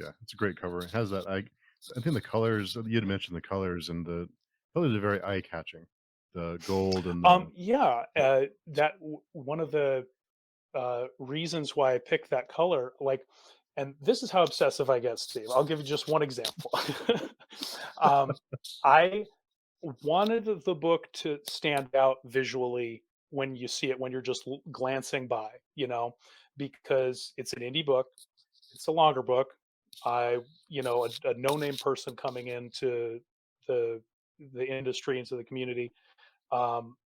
Yeah, it's a great cover. It has that I think the colors you had mentioned the colors and the colors are very eye catching. The gold and the Yeah, one of the reasons why I picked that color, like, and this is how obsessive I get, Steve. I'll give you just one example. um, I wanted the book to stand out visually when you see it, when you're just glancing by, because it's an indie book, it's a longer book. A no-name person coming into the the industry, into the community. Um,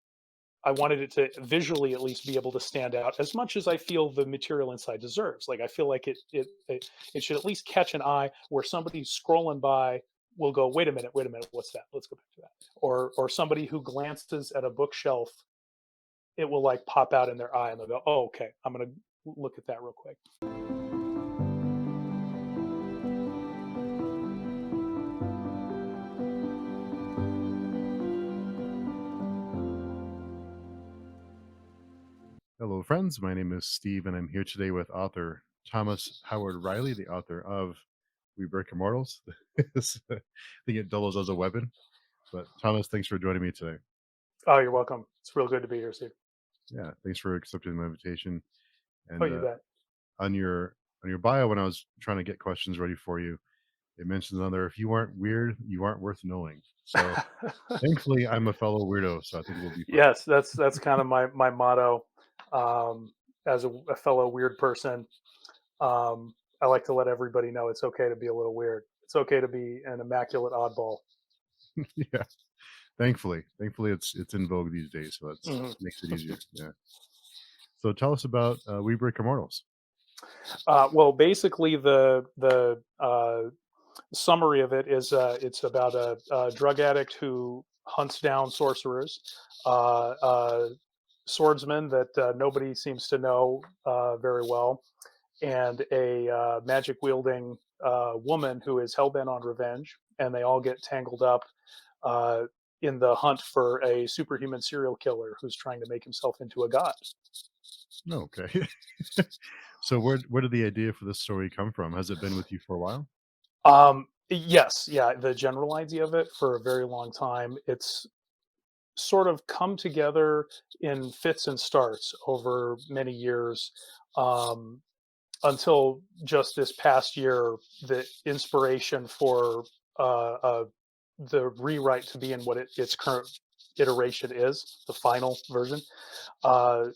I wanted it to visually at least be able to stand out as much as I feel the material inside deserves. Like I feel like it should at least catch an eye where somebody scrolling by will go, wait a minute, what's that? Let's go back to that. Or somebody who glances at a bookshelf, it will like pop out in their eye and they'll go, oh, okay, I'm gonna look at that real quick. Hello friends, my name is Steve and I'm here today with author Thomas Howard Riley, the author of We Break Immortals. I think it doubles as a weapon. But Thomas, thanks for joining me today. Oh, you're welcome. It's real good to be here, Steve. Yeah, thanks for accepting my invitation. Oh, And you bet. on your bio, when I was trying to get questions ready for you, it mentions another. If you aren't weird, you aren't worth knowing. So thankfully, I'm a fellow weirdo, so I think we'll be fine. Yes, that's kind of my motto. Um, as a fellow weird person, I like to let everybody know it's okay to be a little weird. It's okay to be an immaculate oddball. Yeah, thankfully, it's in vogue these days, so that's Mhm. makes it easier. Yeah. So tell us about We Break Immortals. Well, basically, the summary of it is it's about a drug addict who hunts down sorcerers, swordsman that nobody seems to know very well, and a magic wielding woman who is hell bent on revenge, and they all get tangled up uh, in the hunt for a superhuman serial killer who's trying to make himself into a god. Oh, okay. So where did the idea for this story come from? Has it been with you for a while? Yes, yeah, the general idea of it for a very long time. It's sort of come together in fits and starts over many years. Um, until just this past year, the inspiration for the rewrite to be in what its current iteration is, the final version. Uh,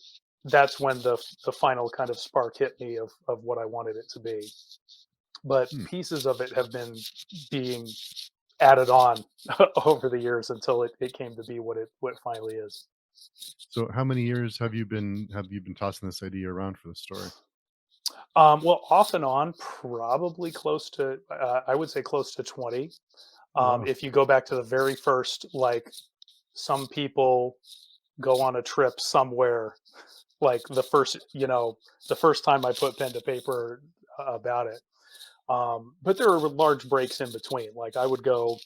that's when the final kind of spark hit me of what I wanted it to be. But Hmm. pieces of it have been being added on over the years until it came to be what it finally is. So how many years have you been tossing this idea around for the story? Well, off and on, probably close to, I would say close to 20. Oh wow. If you go back to the very first, like some people go on a trip somewhere, like the first time I put pen to paper about it. But there were large breaks in between. Like I would go,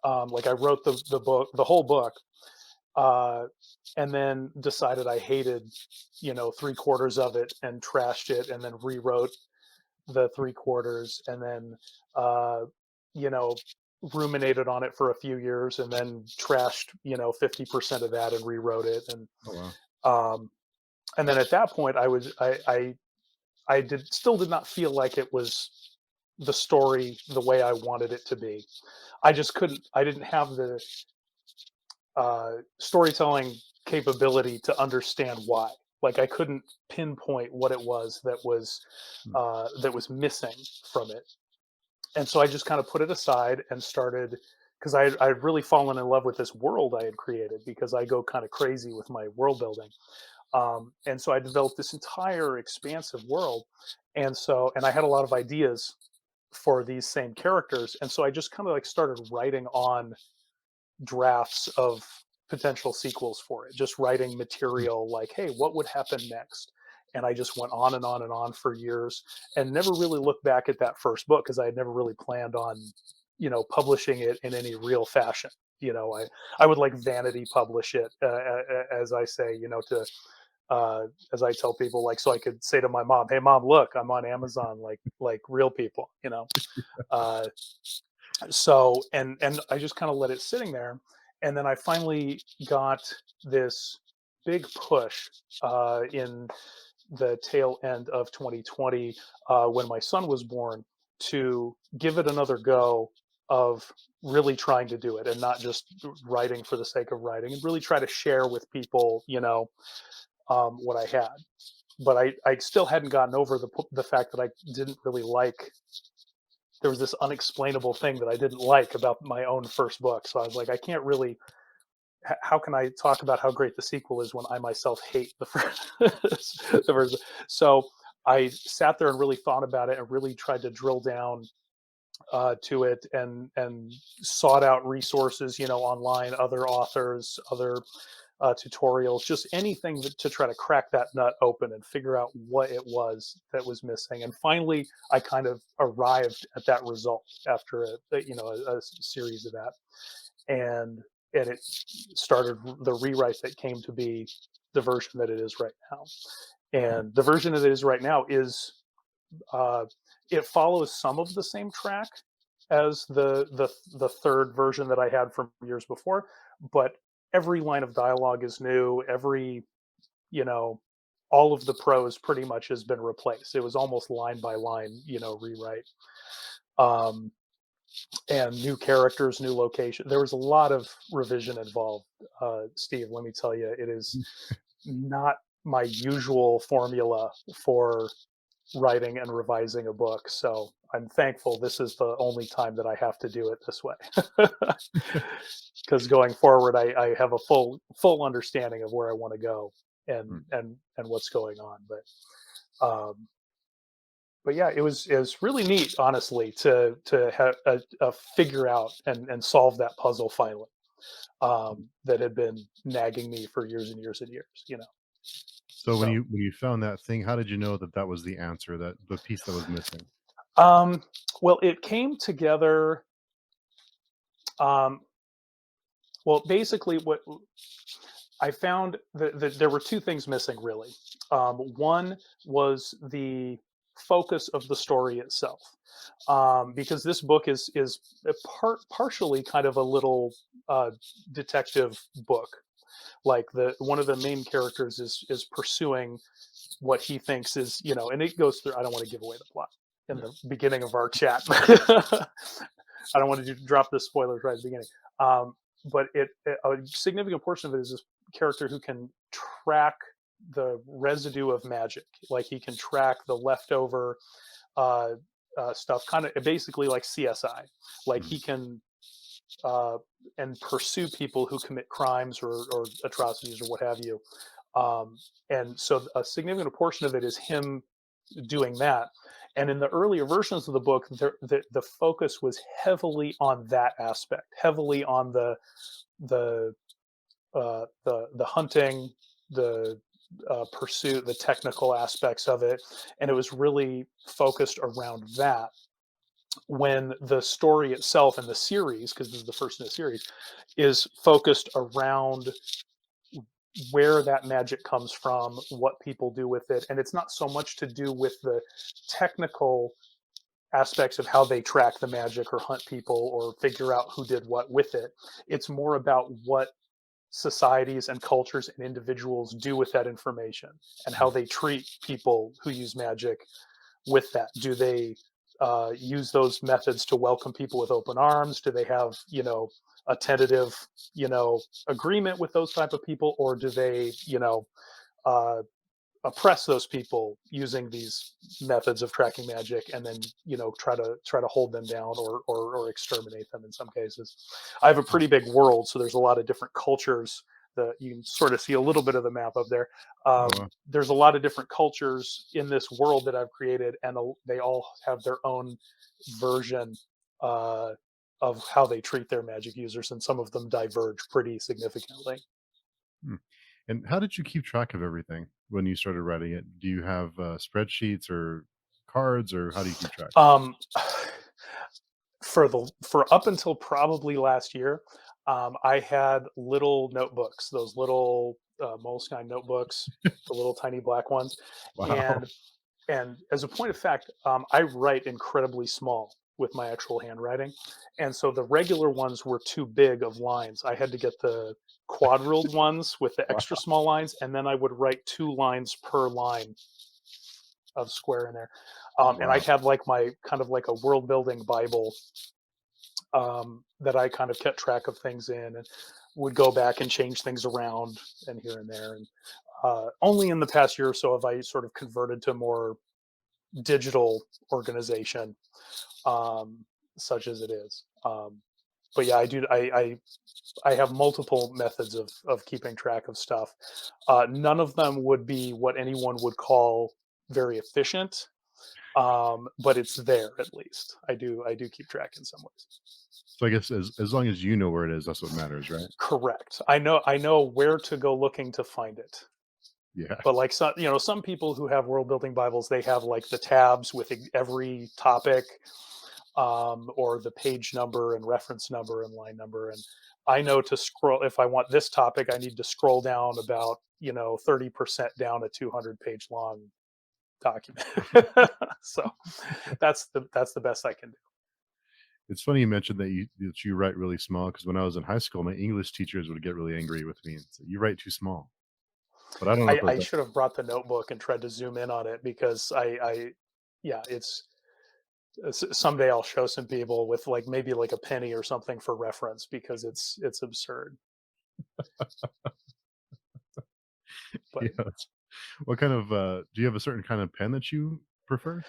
like I wrote the book, the whole book, uh, and then decided I hated, three quarters of it and trashed it, and then rewrote the three quarters, and then uh, you know ruminated on it for a few years, and then trashed 50% of that and rewrote it, Oh wow. um, and then at that point I did still did not feel like it was the story the way I wanted it to be. I didn't have the storytelling capability to understand why. Like I couldn't pinpoint what it was Hmm. that was missing from it, and so I just kind of put it aside and started, because I'd really fallen in love with this world I had created, because I go kind of crazy with my world building, and so I developed this entire expansive world, and I had a lot of ideas for these same characters, and so I just kind of like started writing on drafts of potential sequels for it, just writing Hmm. material like, hey, what would happen next? And I just went on and on and on for years and never really looked back at that first book because I had never really planned on, publishing it in any real fashion. I would like vanity publish it, as I say, to as I tell people, like, so I could say to my mom, "Hey, mom, look, I'm on Amazon, like real people," you know. Uh, so and I just kind of let it sitting there, and then I finally got this big push in the tail end of 2020 when my son was born to give it another go of really trying to do it and not just writing for the sake of writing and really try to share with people, what I had. But I still hadn't gotten over the fact that I didn't really like. There was this unexplainable thing that I didn't like about my own first book. So I was like, I can't really. How can I talk about how great the sequel is when I myself hate the first? The first. So I sat there and really thought about it and really tried to drill down to it and sought out resources, online, other authors, other tutorials, just anything to try to crack that nut open and figure out what it was that was missing. And finally, I kind of arrived at that result after a series of that, and it started the rewrite that came to be the version that it is right now. And the version that it is right now is uh, it follows some of the same track as the third version that I had from years before, but every line of dialogue is new. You know, all of the prose pretty much has been replaced. It was almost line by line, rewrite. Um, and new characters, new location. There was a lot of revision involved, Steve. Let me tell you, it is not my usual formula for writing and revising a book. So I'm thankful this is the only time that I have to do it this way. Because going forward, I have a full understanding of where I want to go Mm. and what's going on. But yeah, it was really neat, honestly, to figure out and solve that puzzle finally. That had been nagging me for years and years and years. So when So you found that thing, how did you know that that was the answer, that the piece that was missing? um, well, it came together. Um, well, basically, what I found that there were two things missing really. One was the focus of the story itself, because this book is partially kind of a little detective book. Like the one of the main characters is pursuing what he thinks is, and it goes through. I don't want to give away the plot in Yeah. the beginning of our chat. I don't want to drop the spoilers right at the beginning. But a significant portion of it is this character who can track the residue of magic. Like he can track the leftover uh, stuff, kind of basically like CSI. Like Mm. he can uh, and pursue people who commit crimes or atrocities or what have you. And so a significant portion of it is him doing that. And in the earlier versions of the book, the focus was heavily on that aspect, heavily on the hunting, the pursuit, the technical aspects of it, and it was really focused around that. When the story itself and the series, because this is the first in the series, is focused around where that magic comes from, what people do with it, and it's not so much to do with the technical aspects of how they track the magic or hunt people or figure out who did what with it. It's more about what societies and cultures and individuals do with that information and how Mm. they treat people who use magic with that. Do they use those methods to welcome people with open arms? Do they have, a tentative, agreement with those type of people, or do they, uh, oppress those people using these methods of tracking magic and then try to hold them down or exterminate them in some cases. I have a Mm. pretty big world, so there's a lot of different cultures that you can sort of see a little bit of the map up there. Oh, wow. There's a lot of different cultures in this world that I've created, and they all have their own version uh, of how they treat their magic users, and some of them diverge pretty significantly. Mm. And how did you keep track of everything when you started writing it? Do you have spreadsheets or cards, or how do you keep track? Um, for up until probably last year, I had little notebooks, those little Moleskine notebooks, the little tiny black ones, Wow. and as a point of fact, I write incredibly small with my actual handwriting, and so the regular ones were too big of lines. I had to get the quad ruled ones with the extra Wow. small lines, and then I would write 2 lines per line of square in there. And I Wow. had like my kind of like a world building Bible, that I kind of kept track of things in and would go back and change things around and here and there. And only in the past year or so have I sort of converted to more digital organization, um, such as it is. But yeah, I do. I have multiple methods of keeping track of stuff. None of them would be what anyone would call very efficient, but it's there at least. I do keep track in some ways. So I guess as long as you know where it is, that's what matters, right? Correct. I know where to go looking to find it. Yeah. But like some people who have world building Bibles, they have like the tabs with every topic, or the page number and reference number and line number. And I know to scroll if I want this topic, I need to scroll down about 30% down a 200-page long document. So that's the best I can do. It's funny you mentioned that you write really small because when I was in high school, my English teachers would get really angry with me and say, "You write too small." But I don't know if I that should have brought the notebook and tried to zoom in on it because yeah, it's someday I'll show some people with like maybe like a penny or something for reference because it's absurd. But yeah. What kind of, do you have a certain kind of pen that you prefer?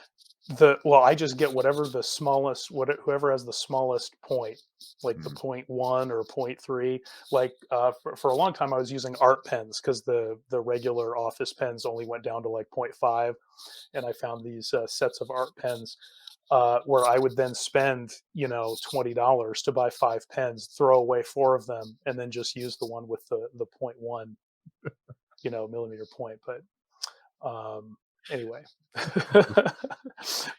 I just get whatever the smallest, whoever has the smallest point, like the Mm, point one or point three. Like for a long time, I was using art pens because the regular office pens only went down to like point five, and I found these sets of art pens, where I would then spend $20 to buy 5 pens, throw away 4 of them, and then just use the one with the point one millimeter point. But anyway,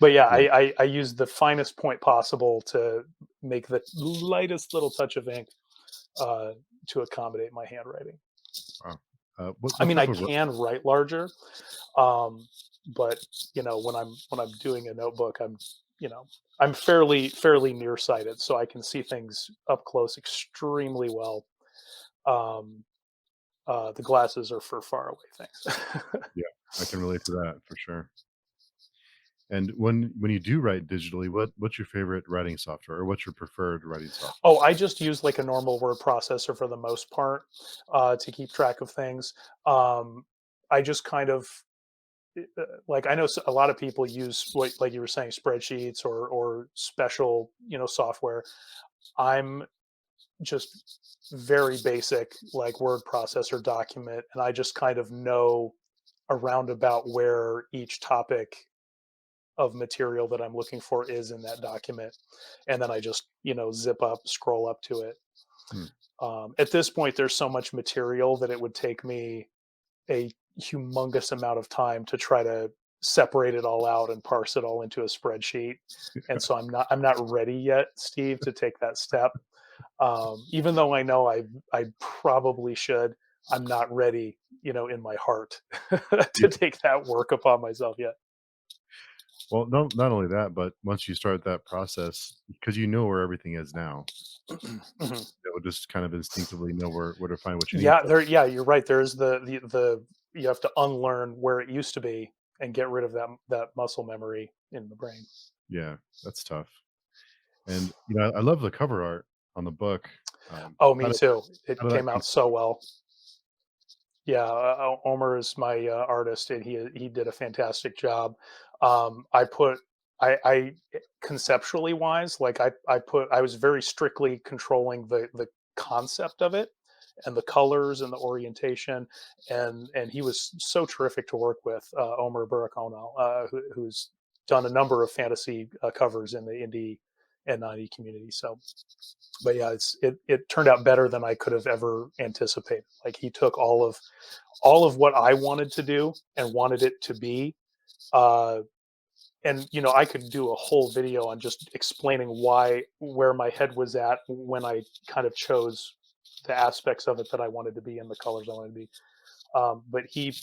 but yeah, yeah. I use the finest point possible to make the lightest little touch of ink, uh, to accommodate my handwriting. Wow. What I what mean, I type of can write larger, um, but when I'm doing a notebook, you know I'm fairly nearsighted, so I can see things up close extremely well. Um, the glasses are for far away things. yeah, I can relate to that for sure. And when you do write digitally, what's your favorite writing software or what's your preferred writing software? Oh, I just use like a normal word processor for the most part, to keep track of things. I just kind of like I know a lot of people use what, like you were saying, spreadsheets or special software. I'm just very basic, like word processor document, and I just kind of know around about where each topic of material that I'm looking for is in that document, and then I just zip up, scroll up to it. Hmm, At this point, there's so much material that it would take me a humongous amount of time to try to separate it all out and parse it all into a spreadsheet. And so I'm not ready yet, Steve, to take that step. Even though I know I probably should, I'm not ready, in my heart to yeah. take that work upon myself yet. Well, not only that, but once you start that process, because you know where everything is now, Mhm. it will just kind of instinctively know where to find what you need Yeah, to. yeah, you're right. There's the you have to unlearn where it used to be and get rid of that muscle memory in the brain. Yeah, that's tough. And, I love the cover art on the book. Oh, How me did too. It how did that came come out so well. Yeah, Omer is my artist, and he did a fantastic job. I put I conceptually wise, like I was very strictly controlling the concept of it and the colors and the orientation, and he was so terrific to work with, Omer Burakono, who's done a number of fantasy covers in the indie and non-indie community. So but yeah, it turned out better than I could have ever anticipated. Like he took all of what I wanted to do and wanted it to be. Uh, and I could do a whole video on just explaining where my head was at when I kind of chose the aspects of it that I wanted to be and the colors I wanted to be. But he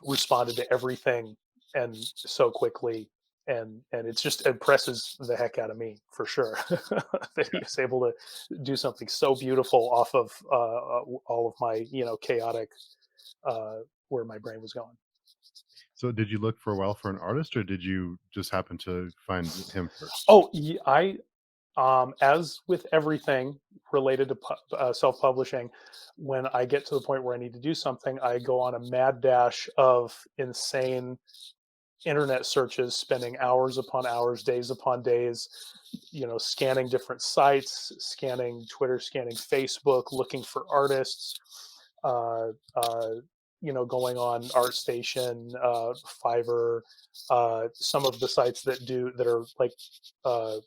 responded to everything and so quickly, and it's just impresses the heck out of me for sure that he Yeah. was able to do something so beautiful off of all of my chaotic uh, where my brain was going. So did you look for a while for an artist, or did you just happen to find him first? Oh, I as with everything related to self-publishing, when I get to the point where I need to do something, I go on a mad dash of insane internet searches, spending hours upon hours, days upon days, scanning different sites, scanning Twitter, scanning Facebook, looking for artists, uh, uh, going on ArtStation, Fiverr, some of the sites that are like uh,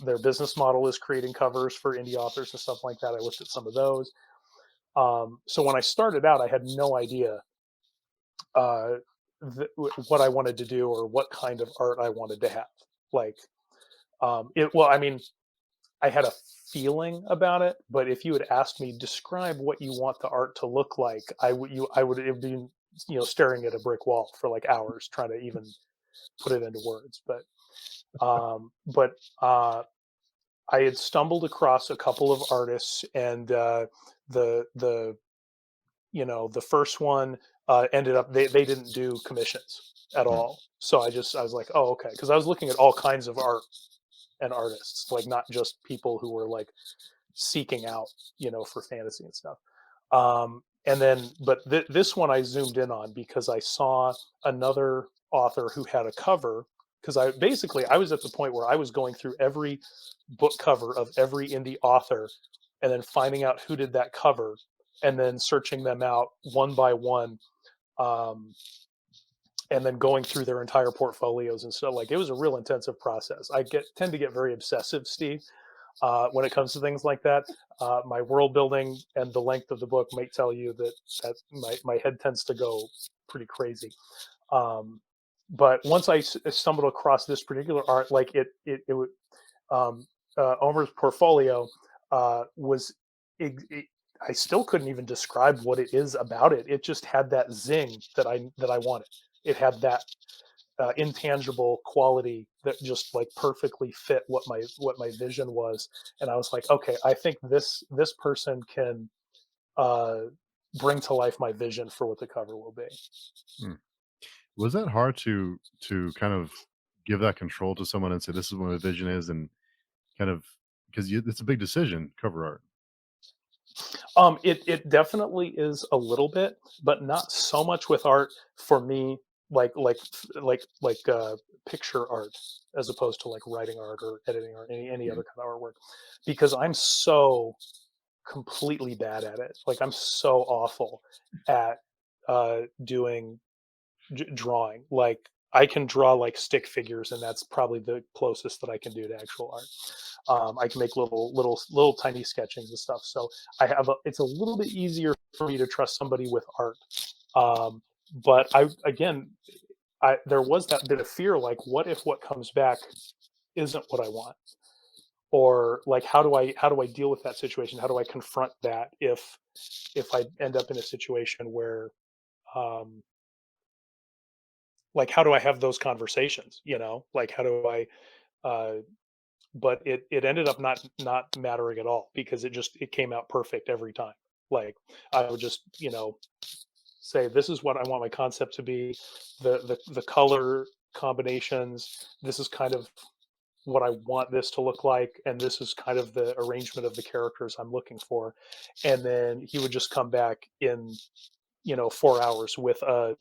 their business model is creating covers for indie authors and stuff like that. I looked at some of those. So when I started out, I had no idea uh, what I wanted to do or what kind of art I wanted to have. Like, well, I mean, I had a feeling about it, but if you had asked me describe what you want the art to look like, I would have been staring at a brick wall for like hours trying to even put it into words. But I had stumbled across a couple of artists, and the the first one ended up they didn't do commissions at Mm, all. So I was like, oh, okay, because I was looking at all kinds of art and artists, like not just people who were like seeking out, for fantasy and stuff. And then, but this one I zoomed in on because I saw another author who had a cover. Because I was at the point where I was going through every book cover of every indie author, and then finding out who did that cover, and then searching them out one by one, um, and then going through their entire portfolios and stuff. Like, it was a real intensive process. I tend to get very obsessive, Steve, when it comes to things like that. My world building and the length of the book might tell you that my head tends to go pretty crazy. Um, but once I stumbled across this particular art, like it would, um, Omer's portfolio was. I still couldn't even describe what it is about it. It just had that zing that I wanted. It had that intangible quality that just like perfectly fit what my vision was, and I was like, okay, I think this person can uh, bring to life my vision for what the cover will be. mm. Was that hard to kind of give that control to someone and say, "This is what my vision is," and kind of because it's a big decision, cover art. It definitely is a little bit, but not so much with art for me. Like picture art, as opposed to like writing art or editing or any Mm, other kind of artwork, because I'm so completely bad at it. Like, I'm so awful at doing drawing. Like, I can draw like stick figures, and that's probably the closest that I can do to actual art. I can make little tiny sketchings and stuff. So it's a little bit easier for me to trust somebody with art. Um, but there was that bit of fear, like, what if what comes back isn't what I want? Or like, how do I deal with that situation? How do I confront that if I end up in a situation where um like, how do I have those conversations, like, how do I uh but it ended up not mattering at all, because it came out perfect every time. Like, I would just, say, this is what I want my concept to be, the color combinations, this is kind of what I want this to look like, and this is kind of the arrangement of the characters I'm looking for. And then he would just come back in 4 hours with a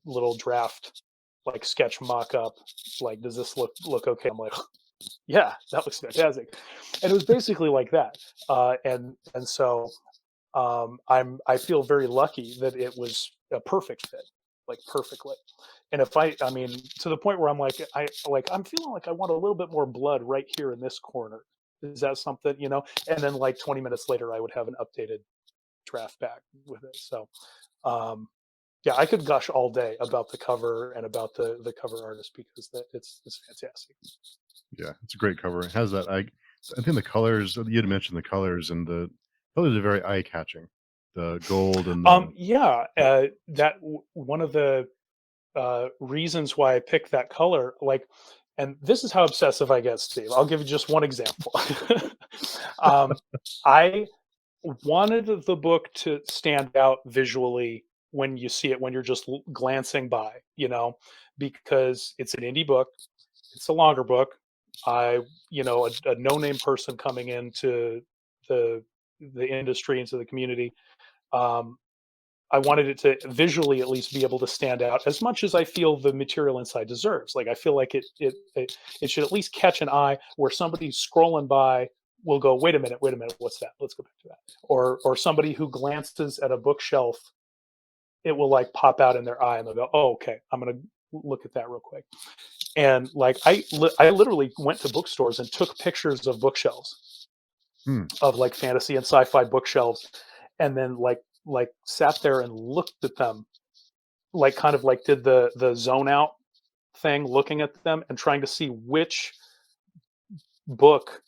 little draft, like, sketch mock-up. Like, does this look okay? I'm like, yeah, that looks fantastic. And it was basically like that. And so I feel very lucky that it was a perfect fit, like, perfectly. And if I mean, to the point where I'm like, I'm feeling like I want a little bit more blood right here in this corner. Is that something, And then like 20 minutes later, I would have an updated draft back with it. So um, yeah, I could gush all day about the cover and about the cover artist, because it's fantastic. yeah, it's a great cover. It has that I think the colors you had mentioned the colors, and the colors are very eye catching. the gold and the Yeah, one of the reasons why I picked that color, like, and this is how obsessive I get, Steve. I'll give you just one example. um, I wanted the book to stand out visually when you see it, when you're just glancing by, because it's an indie book, it's a longer book. I, a no-name person coming into the the industry, into the community. Um, I wanted it to visually at least be able to stand out as much as I feel the material inside deserves. Like I feel like it should at least catch an eye where somebody scrolling by will go, wait a minute, what's that? Let's go back to that. Or somebody who glances at a bookshelf, it will like pop out in their eye and they'll go, oh, okay, I'm gonna look at that real quick. And like I literally went to bookstores and took pictures of bookshelves, hmm, of like fantasy and sci-fi bookshelves, and then like sat there and looked at them, like kind of like did the zone out thing, looking at them and trying to see which book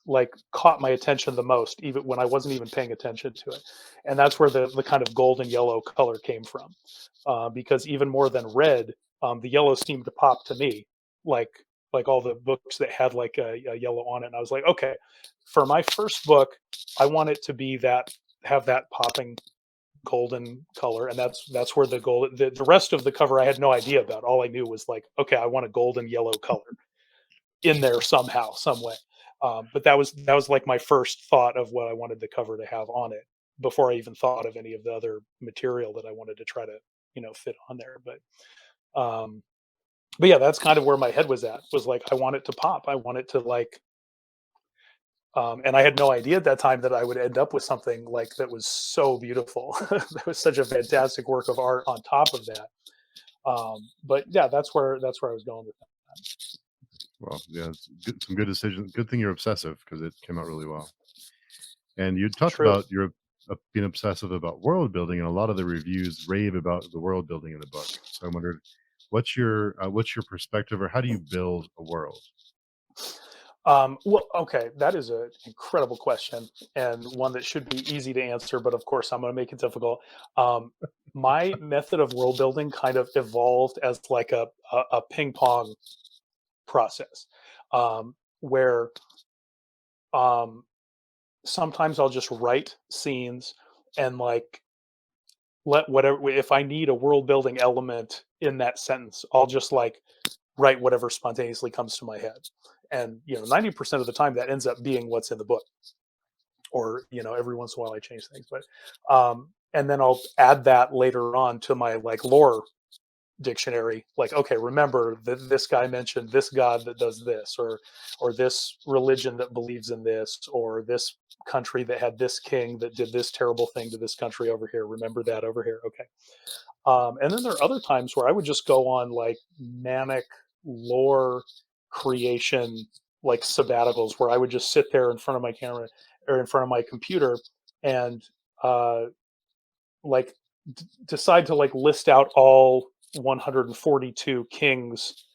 like caught my attention the most, even when I wasn't even paying attention to it. And that's where the kind of golden yellow color came from, because even more than red, the yellow seemed to pop to me, like like all the books that had like a yellow on it. And I was like, okay, for my first book, I want it to be that, have that popping golden color, and that's where the gold, the rest of the cover I had no idea about. All I knew was like, okay, I want a golden yellow color in there somehow, some way. But that was like my first thought of what I wanted the cover to have on it, before I even thought of any of the other material that I wanted to try to fit on there. Um, but yeah, that's kind of where my head was at. Was like, I want it to pop. I want it to like, and I had no idea at that time that I would end up with something like that was so beautiful. That was such a fantastic work of art on top of that. But yeah, that's where I was going with that. well, yeah, it's good, some good decisions. Good thing you're obsessive because it came out really well. And you talked True. about your being obsessive about world building, and a lot of the reviews rave about the world building in the book. So I wondered, what's your perspective, or how do you build a world? Well, okay, that is an incredible question, and one that should be easy to answer, but of course I'm going to make it difficult. Um, my method of world building kind of evolved as like a ping pong process, where um, sometimes I'll just write scenes and like let whatever, if I need a world building element in that sentence, I'll just like write whatever spontaneously comes to my head. And 90% of the time that ends up being what's in the book. Or every once in a while I change things, but and then I'll add that later on to my like lore dictionary, like, okay, remember that this guy mentioned this god that does this, or this religion that believes in this, or this country that had this king that did this terrible thing to this country over here, remember that over here. Okay. And then there are other times where I would just go on like manic lore creation, like sabbaticals, where I would just sit there in front of my camera or in front of my computer and uh, like decide to like list out all 142 kings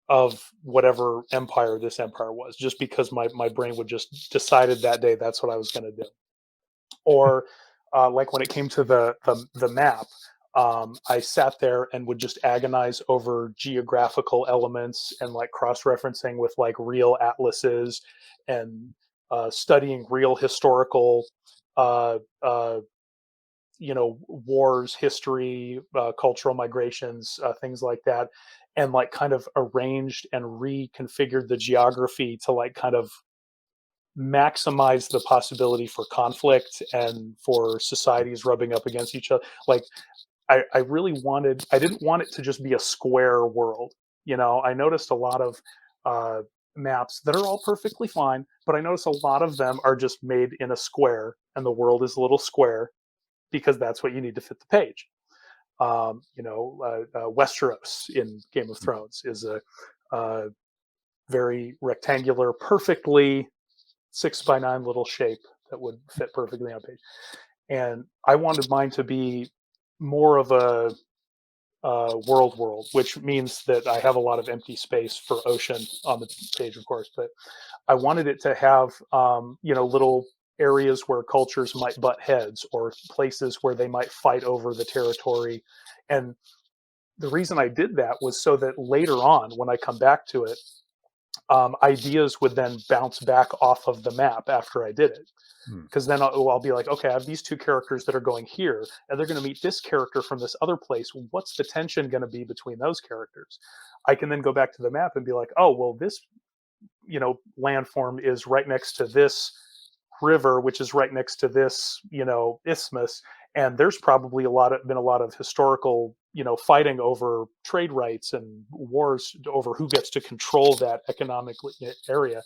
of whatever empire this empire was, just because my brain would just decided that day that's what I was going to do. Or like when it came to the map, I sat there and would just agonize over geographical elements and like cross referencing with like real atlases and studying real historical uh, uh, wars, history, cultural migrations, things like that, and like kind of arranged and reconfigured the geography to like kind of maximize the possibility for conflict and for societies rubbing up against each other. Like I really wanted, I didn't want it to just be a square world. I noticed a lot of uh, maps that are all perfectly fine, but I noticed a lot of them are just made in a square and the world is a little square because that's what you need to fit the page. Westeros in Game of Thrones is a very rectangular, perfectly 6 by 9 little shape that would fit perfectly on page. And I wanted mine to be more of a world, which means that I have a lot of empty space for ocean on the page, of course. But I wanted it to have, little areas where cultures might butt heads or places where they might fight over the territory. And the reason I did that was so that later on, when I come back to it, ideas would then bounce back off of the map after I did it. Hmm. Because then I'll be like, okay, I have these two characters that are going here, and they're going to meet this character from this other place. What's the tension going to be between those characters? I can then go back to the map and be like, oh, well, this landform is right next to this river, which is right next to this isthmus, and there's probably been a lot of historical fighting over trade rights and wars over who gets to control that economic area.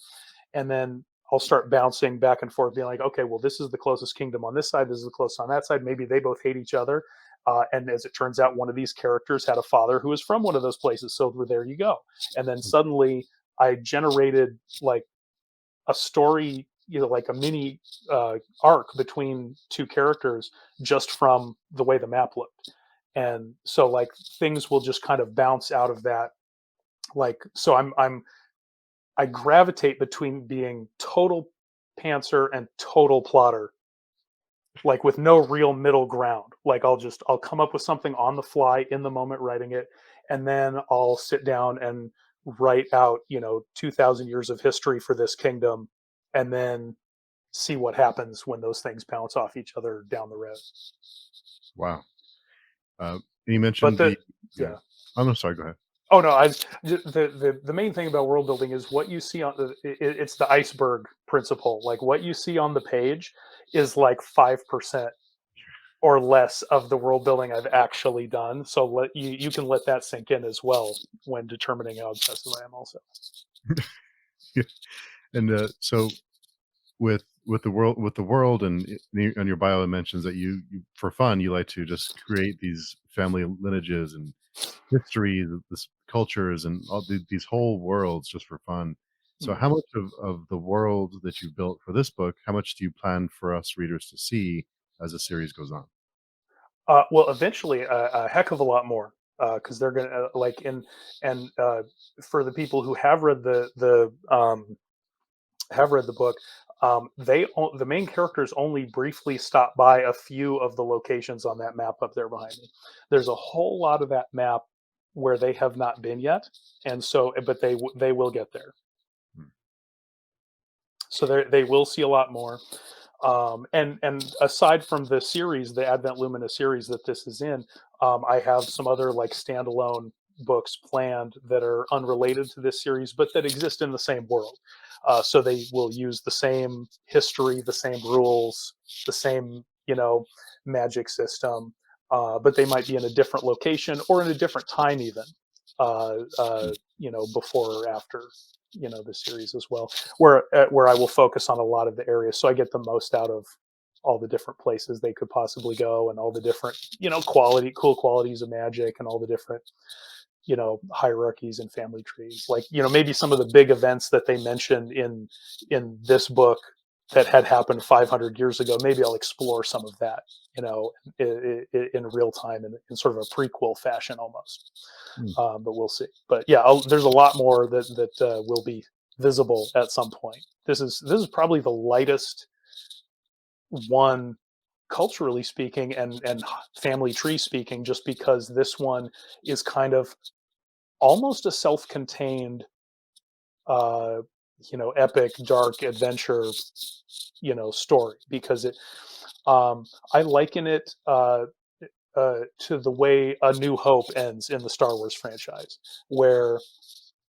And then I'll start bouncing back and forth, being like, okay, well, this is the closest kingdom on this side. This is the closest on that side. Maybe they both hate each other. And as it turns out, one of these characters had a father who was from one of those places. So there you go. And then suddenly I generated like a story, like a mini arc between two characters just from the way the map looked. And so like things will just kind of bounce out of that. Like, so I gravitate between being total pantser and total plotter, like with no real middle ground. Like I'll come up with something on the fly in the moment writing it, and then I'll sit down and write out 2,000 years of history for this kingdom, and then see what happens when those things bounce off each other down the road. Wow. And you But mentioned the the yeah. yeah. Oh, no, sorry. Go ahead. Oh no, the main thing about world building is what you see on it's the iceberg principle. Like what you see on the page is like 5% or less of the world building I've actually done. So you can let that sink in as well when determining how obsessive I am. Also, And so with the world and your bio, it mentions that you for fun you like to just create these family lineages and history, this cultures, and all these whole worlds just for fun. So, hmm. how much of the world that you built for this book, how much do you plan for us readers to see as the series goes on? Well, eventually a heck of a lot more because they're gonna like in and for the people who have read the book, the main characters only briefly stop by a few of the locations on that map up there behind me. There's a whole lot of that map where they have not been yet, and so but they will get there. Hmm. So they will see a lot more. And aside from the series, the Advent Lumina series that this is in, I have some other like standalone books planned that are unrelated to this series, but that exist in the same world. So they will use the same history, the same rules, the same magic system, but they might be in a different location or in a different time even. Before or after the series as well, where I will focus on a lot of the areas, so I get the most out of all the different places they could possibly go, and all the different cool qualities of magic, and all the different hierarchies and family trees. Like maybe some of the big events that they mentioned in this book that had happened 500 years ago. Maybe I'll explore some of that, in real time, in sort of a prequel fashion almost. Hmm. But we'll see. But yeah, there's a lot more that will be visible at some point. This is probably the lightest one culturally speaking and family tree speaking, just because this one is kind of almost a self-contained uh epic dark adventure story, because I liken it to the way A New Hope ends in the Star Wars franchise, where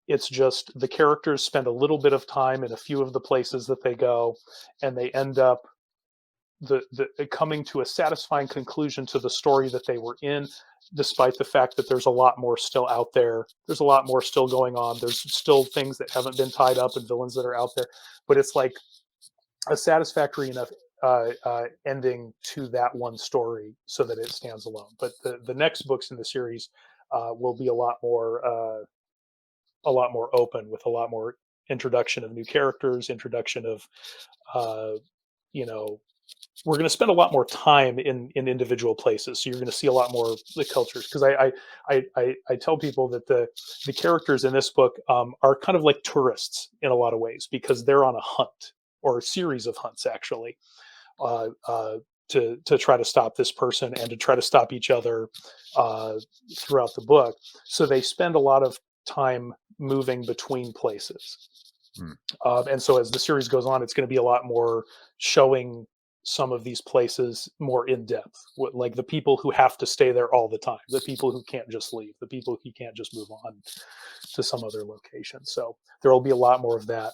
it's just the characters spend a little bit of time in a few of the places that they go, and they end up coming to a satisfying conclusion to the story that they were in, despite the fact that there's a lot more still out there. There's a lot more still going on. There's still things that haven't been tied up and villains that are out there, but it's like a satisfactory enough ending to that one story so that it stands alone. But the next books in the series will be a lot more open, with a lot more introduction of new characters, introduction of uh, you know we're going to spend a lot more time in individual places, so you're going to see a lot more of the cultures, because I tell people that the characters in this book are kind of like tourists in a lot of ways, because they're on a hunt. or a series of hunts actually, uh, uh, to try to stop this person and to try to stop each other uh, throughout the book. So they spend a lot of time moving between places. Mm. And so as the series goes on, it's going to be a lot more showing some of these places more in depth, like the people who have to stay there all the time, the people who can't just leave, the people who can't just move on to some other location. So there will be a lot more of that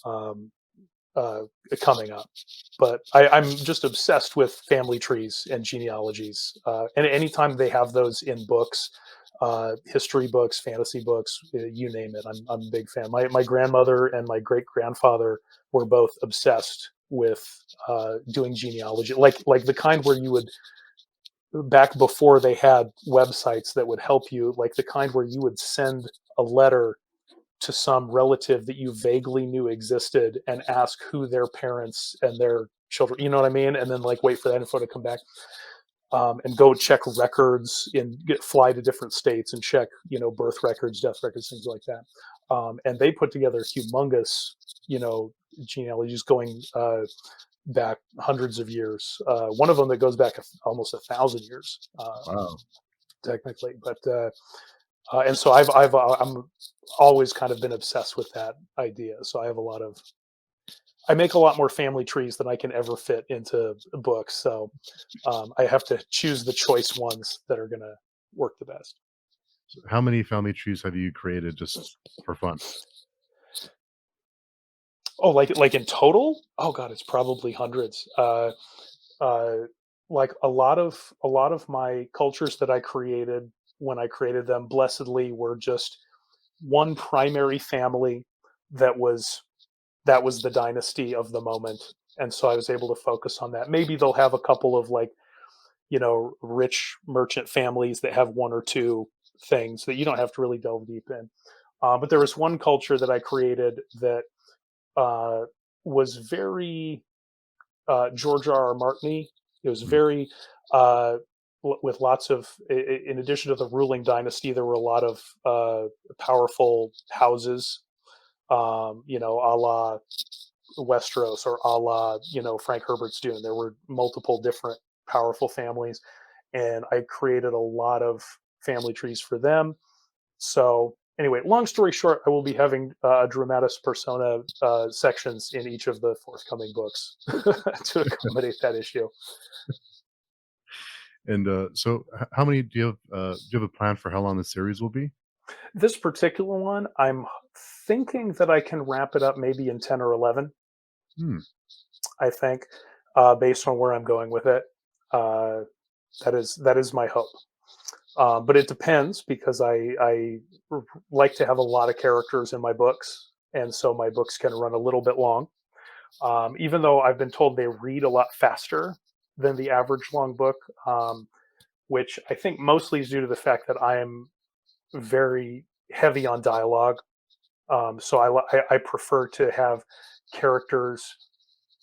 um, uh, coming up. But I'm just obsessed with family trees and genealogies. And anytime they have those in books, history books, fantasy books, you name it, I'm a big fan. My grandmother and my great grandfather were both obsessed with doing genealogy, like the kind where you would, back before they had websites that would help you, like the kind where you would send a letter to some relative that you vaguely knew existed and ask who their parents and their children, you know what I mean? And then like wait for that info to come back, and go check records and fly to different states and check, birth records, death records, things like that. And they put together humongous, you know, genealogies going back hundreds of years. One of them that goes back almost 1,000 years, Wow. technically. But and so I'm always kind of been obsessed with that idea. So I have a lot of, I make a lot more family trees than I can ever fit into books. So I have to choose the choice ones that are going to work the best. So how many family trees have you created just for fun? Oh, like in total? Oh God, it's probably hundreds. Uh, like a lot of my cultures that I created when I created them, blessedly, were just one primary family that was the dynasty of the moment. And so I was able to focus on that. Maybe they'll have a couple of like, rich merchant families that have one or two things that you don't have to really delve deep in. But there was one culture that I created that uh, was very George R. R. Martin. It was Mm. very with lots of, in addition to the ruling dynasty, there were a lot of powerful houses, a la Westeros or a la, Frank Herbert's Dune. There were multiple different powerful families, and I created a lot of family trees for them. So anyway, long story short, I will be having dramatis persona sections in each of the forthcoming books to accommodate that issue. And so, how many do you have a plan for how long the series will be? This particular one, I'm thinking that I can wrap it up maybe in 10 or 11. Hmm. I think, based on where I'm going with it. Uh, that is my hope. But it depends because like to have a lot of characters in my books, and so my books can run a little bit long. Even though I've been told they read a lot faster than the average long book, which I think mostly is due to the fact that I am very heavy on dialogue. So I prefer to have characters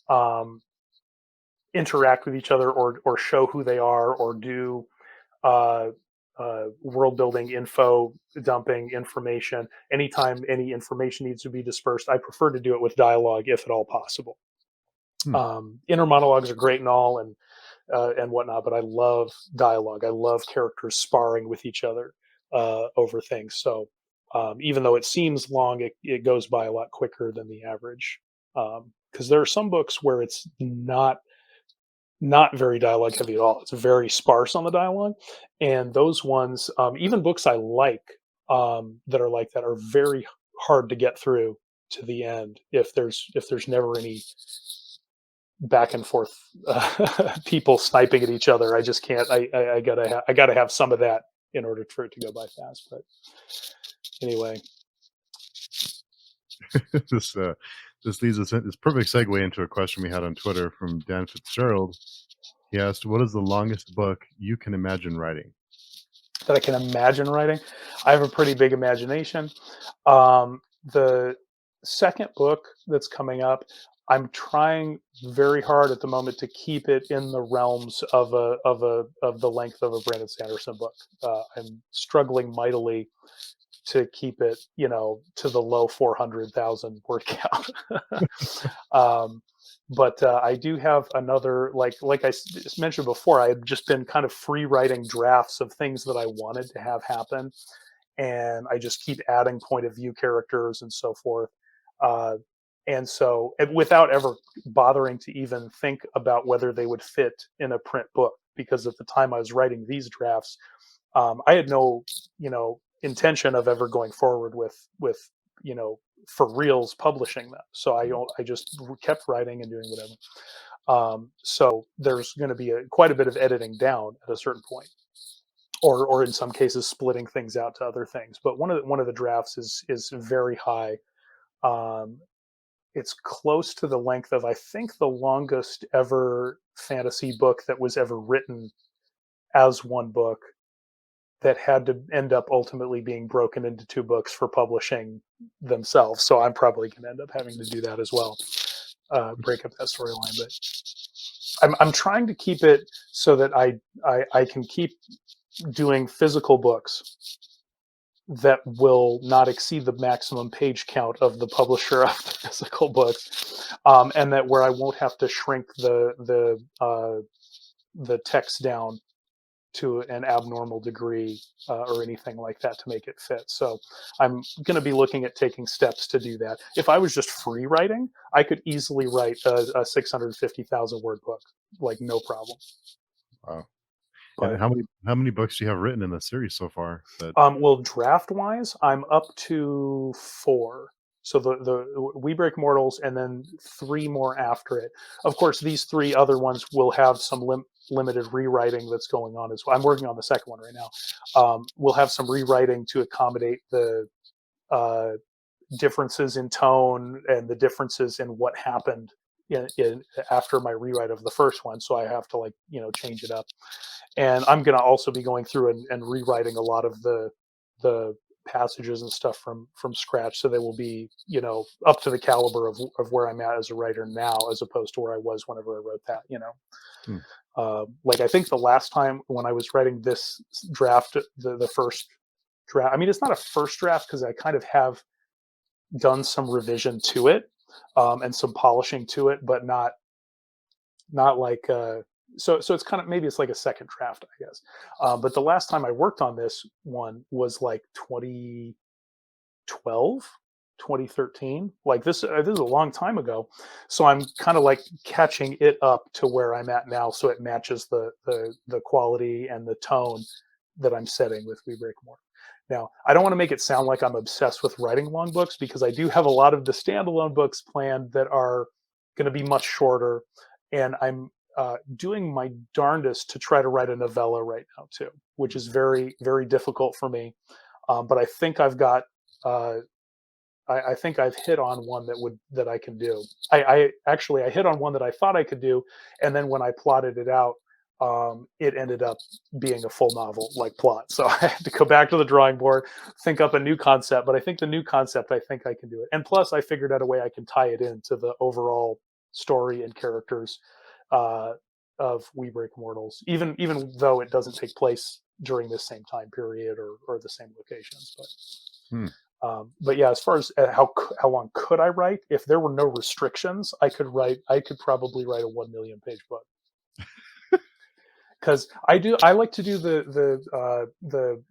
um, interact with each other, or show who they are, or do uh, world building, info dumping, information. Anytime any information needs to be dispersed, I prefer to do it with dialogue if at all possible. Hmm. Inner monologues are great and all, and whatnot, but I love dialogue. I love characters sparring with each other over things. So even though it seems long, it goes by a lot quicker than the average. Because there are some books where it's not very dialogue heavy at all. It's very sparse on the dialogue, and those ones, even books I like, that are like that, are very hard to get through to the end if there's never any back and forth, people sniping at each other. I just can't. I gotta have some of that in order for it to go by fast. But anyway, this this leads us in this perfect segue into a question we had on Twitter from Dan Fitzgerald. He asked, "What is the longest book you can imagine writing?" that I can imagine writing. I have a pretty big imagination. The second book that's coming up, I'm trying very hard at the moment to keep it in the realms of the length of a Brandon Sanderson book. I'm struggling mightily to keep it, to the low 400,000 word count. um, but I do have another, like mentioned before, I had just been kind of free writing drafts of things that I wanted to have happen, and I just keep adding point of view characters and so forth. Uh, and without ever bothering to even think about whether they would fit in a print book, because at the time I was writing these drafts, I had no, intention of ever going forward with, for reals publishing them. So I just kept writing and doing whatever. So there's going to be quite a bit of editing down at a certain point, or in some cases splitting things out to other things. But one of the drafts is very high. Um, it's close to the length of, I think, the longest ever fantasy book that was ever written as one book, that had to end up ultimately being broken into two books for publishing themselves. So I'm probably going to end up having to do that as well, break up that storyline. But I'm trying to keep it so that I can keep doing physical books that will not exceed the maximum page count of the publisher of the physical books, and that where I won't have to shrink the text down to an abnormal degree, or anything like that to make it fit. So I'm going to be looking at taking steps to do that. If I was just free writing, I could easily write a 650,000 word book, like no problem. Wow. And But how many books do you have written in the series so far? That well, draft wise, I'm up to four. So the We Break Mortals, and then three more after it. Of course, these three other ones will have some limited rewriting that's going on as well. I'm working on the second one right now. We'll have some rewriting to accommodate the uh, differences in tone and the differences in what happened after my rewrite of the first one. So I have to, change it up. And I'm going to also be going through and rewriting a lot of the passages and stuff from scratch, so they will be, up to the caliber of where I'm at as a writer now, as opposed to where I was whenever I wrote that. hmm, Like, I think the last time when I was writing this draft, the first draft, I mean, it's not a first draft because I kind of have done some revision to it, and some polishing to it, but not like, so it's kind of, maybe it's like a second draft, I guess. But the last time I worked on this one was like 2012, 2013. Like this is a long time ago. So I'm kind of like catching it up to where I'm at now, so it matches the quality and the tone that I'm setting with We Break More. Now, I don't want to make it sound like I'm obsessed with writing long books, because I do have a lot of the standalone books planned that are going to be much shorter, and I'm doing my darndest to try to write a novella right now too, which is very, very difficult for me. But I think I've got, uh, I think I've hit on one that I can do. I actually, I hit on one that I thought I could do, and then when I plotted it out, it ended up being a full novel like plot. So I had to go back to the drawing board, think up a new concept. But I think the new concept, I think I can do it. And plus, I figured out a way I can tie it into the overall story and characters, uh, of We Break Immortals, even though it doesn't take place during this same time period, or the same locations. hmm. But yeah, as far as how long could I write, if there were no restrictions, I could probably write a 1 million page book, because I like to do the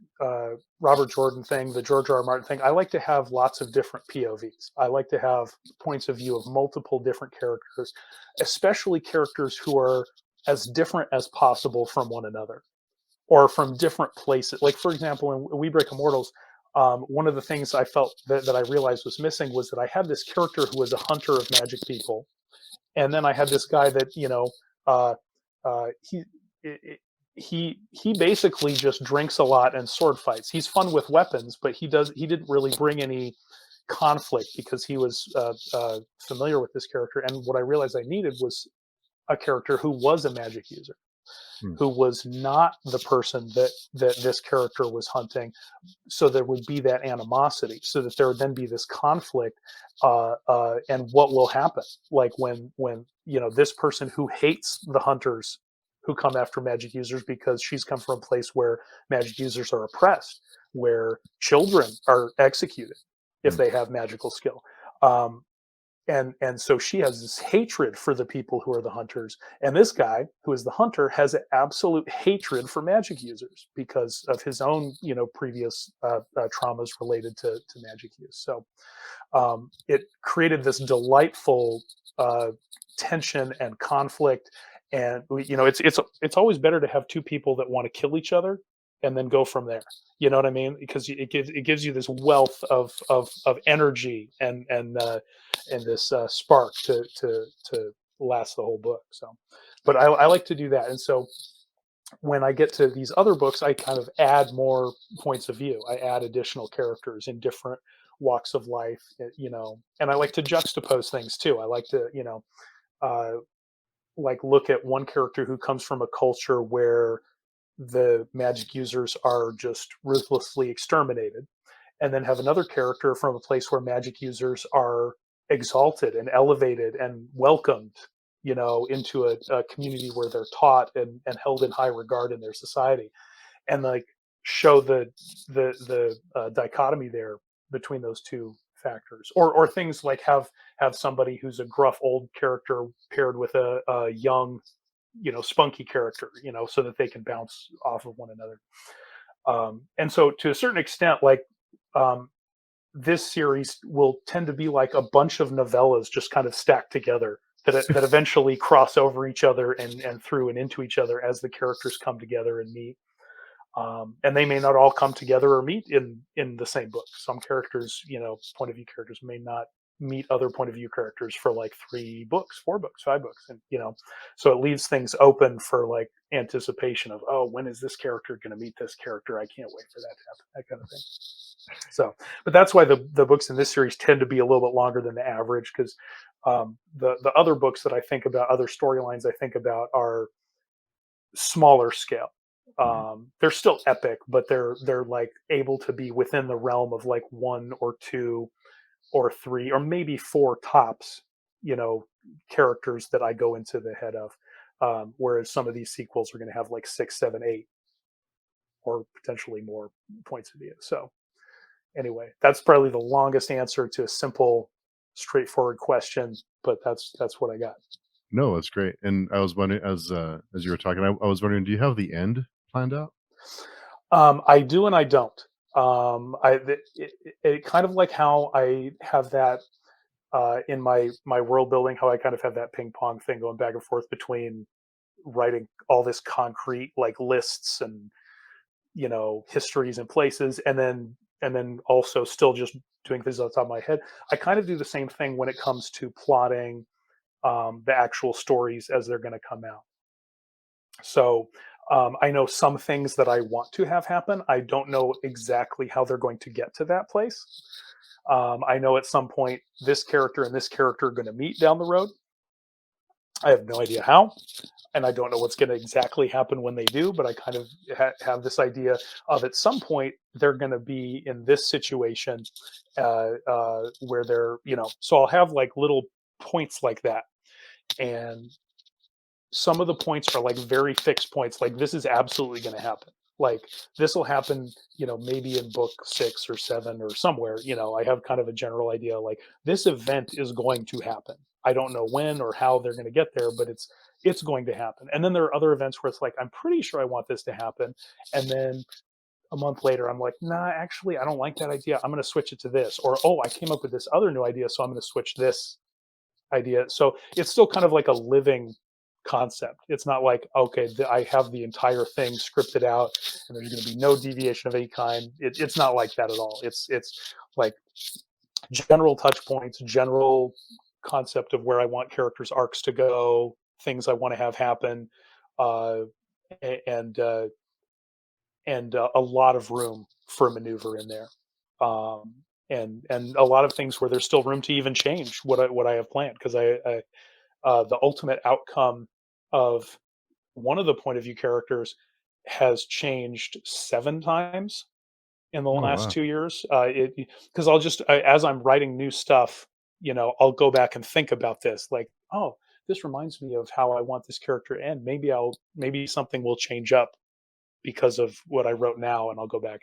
Robert Jordan thing, the George R. R. Martin thing. I like to have lots of different POVs. I like to have points of view of multiple different characters, especially characters who are as different as possible from one another, or from different places. Like, for example, in We Break Immortals, one of the things I felt that I realized was missing was that I had this character who was a hunter of magic people, and then I had this guy that, uh, he he basically just drinks a lot and sword fights. He's fun with weapons, but he didn't really bring any conflict, because he was familiar with this character. And what I realized I needed was a character who was a magic user, Hmm. who was not the person that this character was hunting, so there would be that animosity, so that there would then be this conflict, and what will happen, like when this person who hates the hunters who come after magic users, because she's come from a place where magic users are oppressed, where children are executed if Mm. they have magical skill. Um, and so she has this hatred for the people who are the hunters, and this guy who is the hunter has an absolute hatred for magic users because of his own previous traumas related to magic use. So it created this delightful uh, tension and conflict. And it's always better to have two people that want to kill each other and then go from there. You know what I mean? Because it gives you this wealth of energy and this spark to last the whole book. So, but I like to do that, and so when I get to these other books, I kind of add more points of view. I add additional characters in different walks of life, and I like to juxtapose things too. I like to, uh, like look at one character who comes from a culture where the magic users are just ruthlessly exterminated, and then have another character from a place where magic users are exalted and elevated and welcomed, into a community where they're taught and held in high regard in their society, and like show the dichotomy there between those two factors, or things like have somebody who's a gruff old character paired with a young, spunky character, so that they can bounce off of one another. And so to a certain extent, like, um, this series will tend to be like a bunch of novellas just kind of stacked together that eventually cross over each other and through and into each other as the characters come together and meet. And they may not all come together or meet in the same book. Some characters, point of view characters, may not meet other point of view characters for like 3 books, 4 books, 5 books, and so it leaves things open for like anticipation of, oh, when is this character going to meet this character? I can't wait for that to happen, that kind of thing. So, but that's why the books in this series tend to be a little bit longer than the average, because the other books that I think about, other storylines I think about, are smaller scale. Mhm. They're still epic, but they're like able to be within the realm of like 1 or 2 or 3 or maybe 4 tops, you know, characters that I go into the head of. Whereas some of these sequels are going to have like 6, 7, 8, or potentially more points of view. So anyway, that's probably the longest answer to a simple, straightforward question, but that's what I got. No, that's great. And I was wondering, as you were talking, I was wondering, do you have the end planned out? I do and I don't. It kind of like how I have that in my world building, how I kind of have that ping pong thing going back and forth between writing all this concrete like lists and histories and places, and then also still just doing things on top of my head. I kind of do the same thing when it comes to plotting the actual stories as they're going to come out. So I know some things that I want to have happen. I don't know exactly how they're going to get to that place. I know at some point this character and this character are going to meet down the road. I have no idea how, and I don't know what's going to exactly happen when they do. But I kind of have this idea of, at some point they're going to be in this situation where they're, So I'll have like little points like that, and some of the points are like very fixed points, like this is absolutely going to happen, like this will happen, maybe in book 6 or 7 or somewhere. I have kind of a general idea, like this event is going to happen. I don't know when or how they're going to get there, but it's going to happen. And then there are other events where it's like, I'm pretty sure I want this to happen, and then a month later I'm like, nah, actually I don't like that idea, I'm going to switch it to this. Or, oh, I came up with this other new idea, so I'm going to switch this idea. So it's still kind of like a living concept. It's not like, okay, I have the entire thing scripted out and there's going to be no deviation of any kind. It's not like that at all. It's like general touch points, general concept of where I want characters' arcs to go, things I want to have happen, uh, and a lot of room for maneuver in there. Um, and a lot of things where there's still room to even change what I have planned, because the ultimate outcome of one of the point of view characters has changed 7 times in the Oh, last wow. 2 years. Because as I'm writing new stuff, I'll go back and think about this, like, oh, this reminds me of how I want this character to end. Maybe something will change up because of what I wrote now, and I'll go back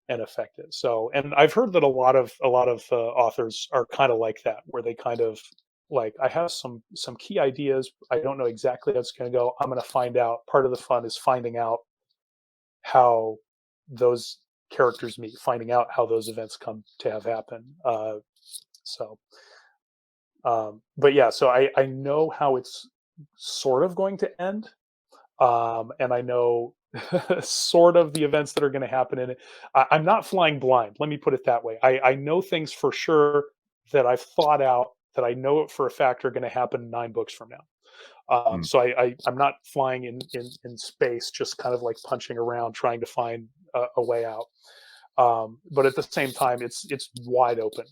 and affect it. So, and I've heard that a lot of authors are kind of like that, where they kind of like, I have some key ideas. I don't know exactly how it's going to go. I'm going to find out. Part of the fun is finding out how those characters meet, finding out how those events come to have happen. So, but yeah, so I know how it's sort of going to end, and I know sort of the events that are going to happen in it. I'm not flying blind. Let me put it that way. I know things for sure that I've thought out that I know it for a fact are going to happen 9 books from now. Mm. So I'm not flying in space, just kind of like punching around trying to find a way out. But at the same time, it's wide open.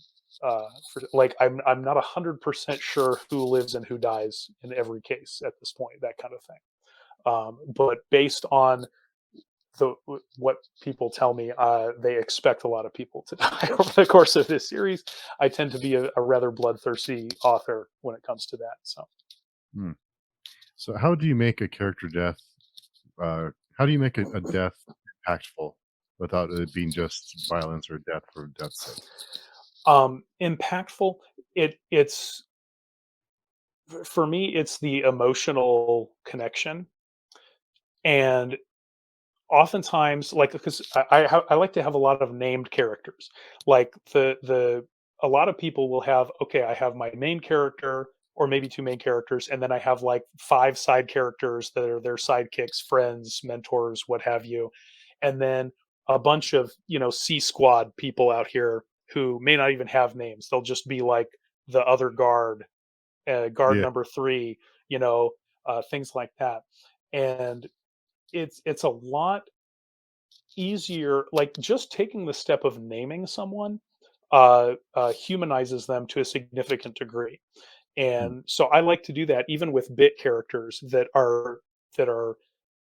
Like, I'm not 100% sure who lives and who dies in every case at this point, that kind of thing. But based on what people tell me, they expect a lot of people to die over the course of this series. I tend to be a rather bloodthirsty author when it comes to that. So. Mm. So, how do you make a character death? How do you make a death impactful without it being just violence or death for death's sake? Impactful. It's for me. It's the emotional connection, and oftentimes, like, because I like to have a lot of named characters. Like, the a lot of people will have, okay, I have my main character or maybe 2 main characters, and then I have like 5 side characters that are their sidekicks, friends, mentors, what have you. And then a bunch of, C squad people out here who may not even have names. They'll just be like the other guard, guard Yeah. number 3, things like that. And it's a lot easier, like, just taking the step of naming someone humanizes them to a significant degree. Mm. And so I like to do that even with bit characters that are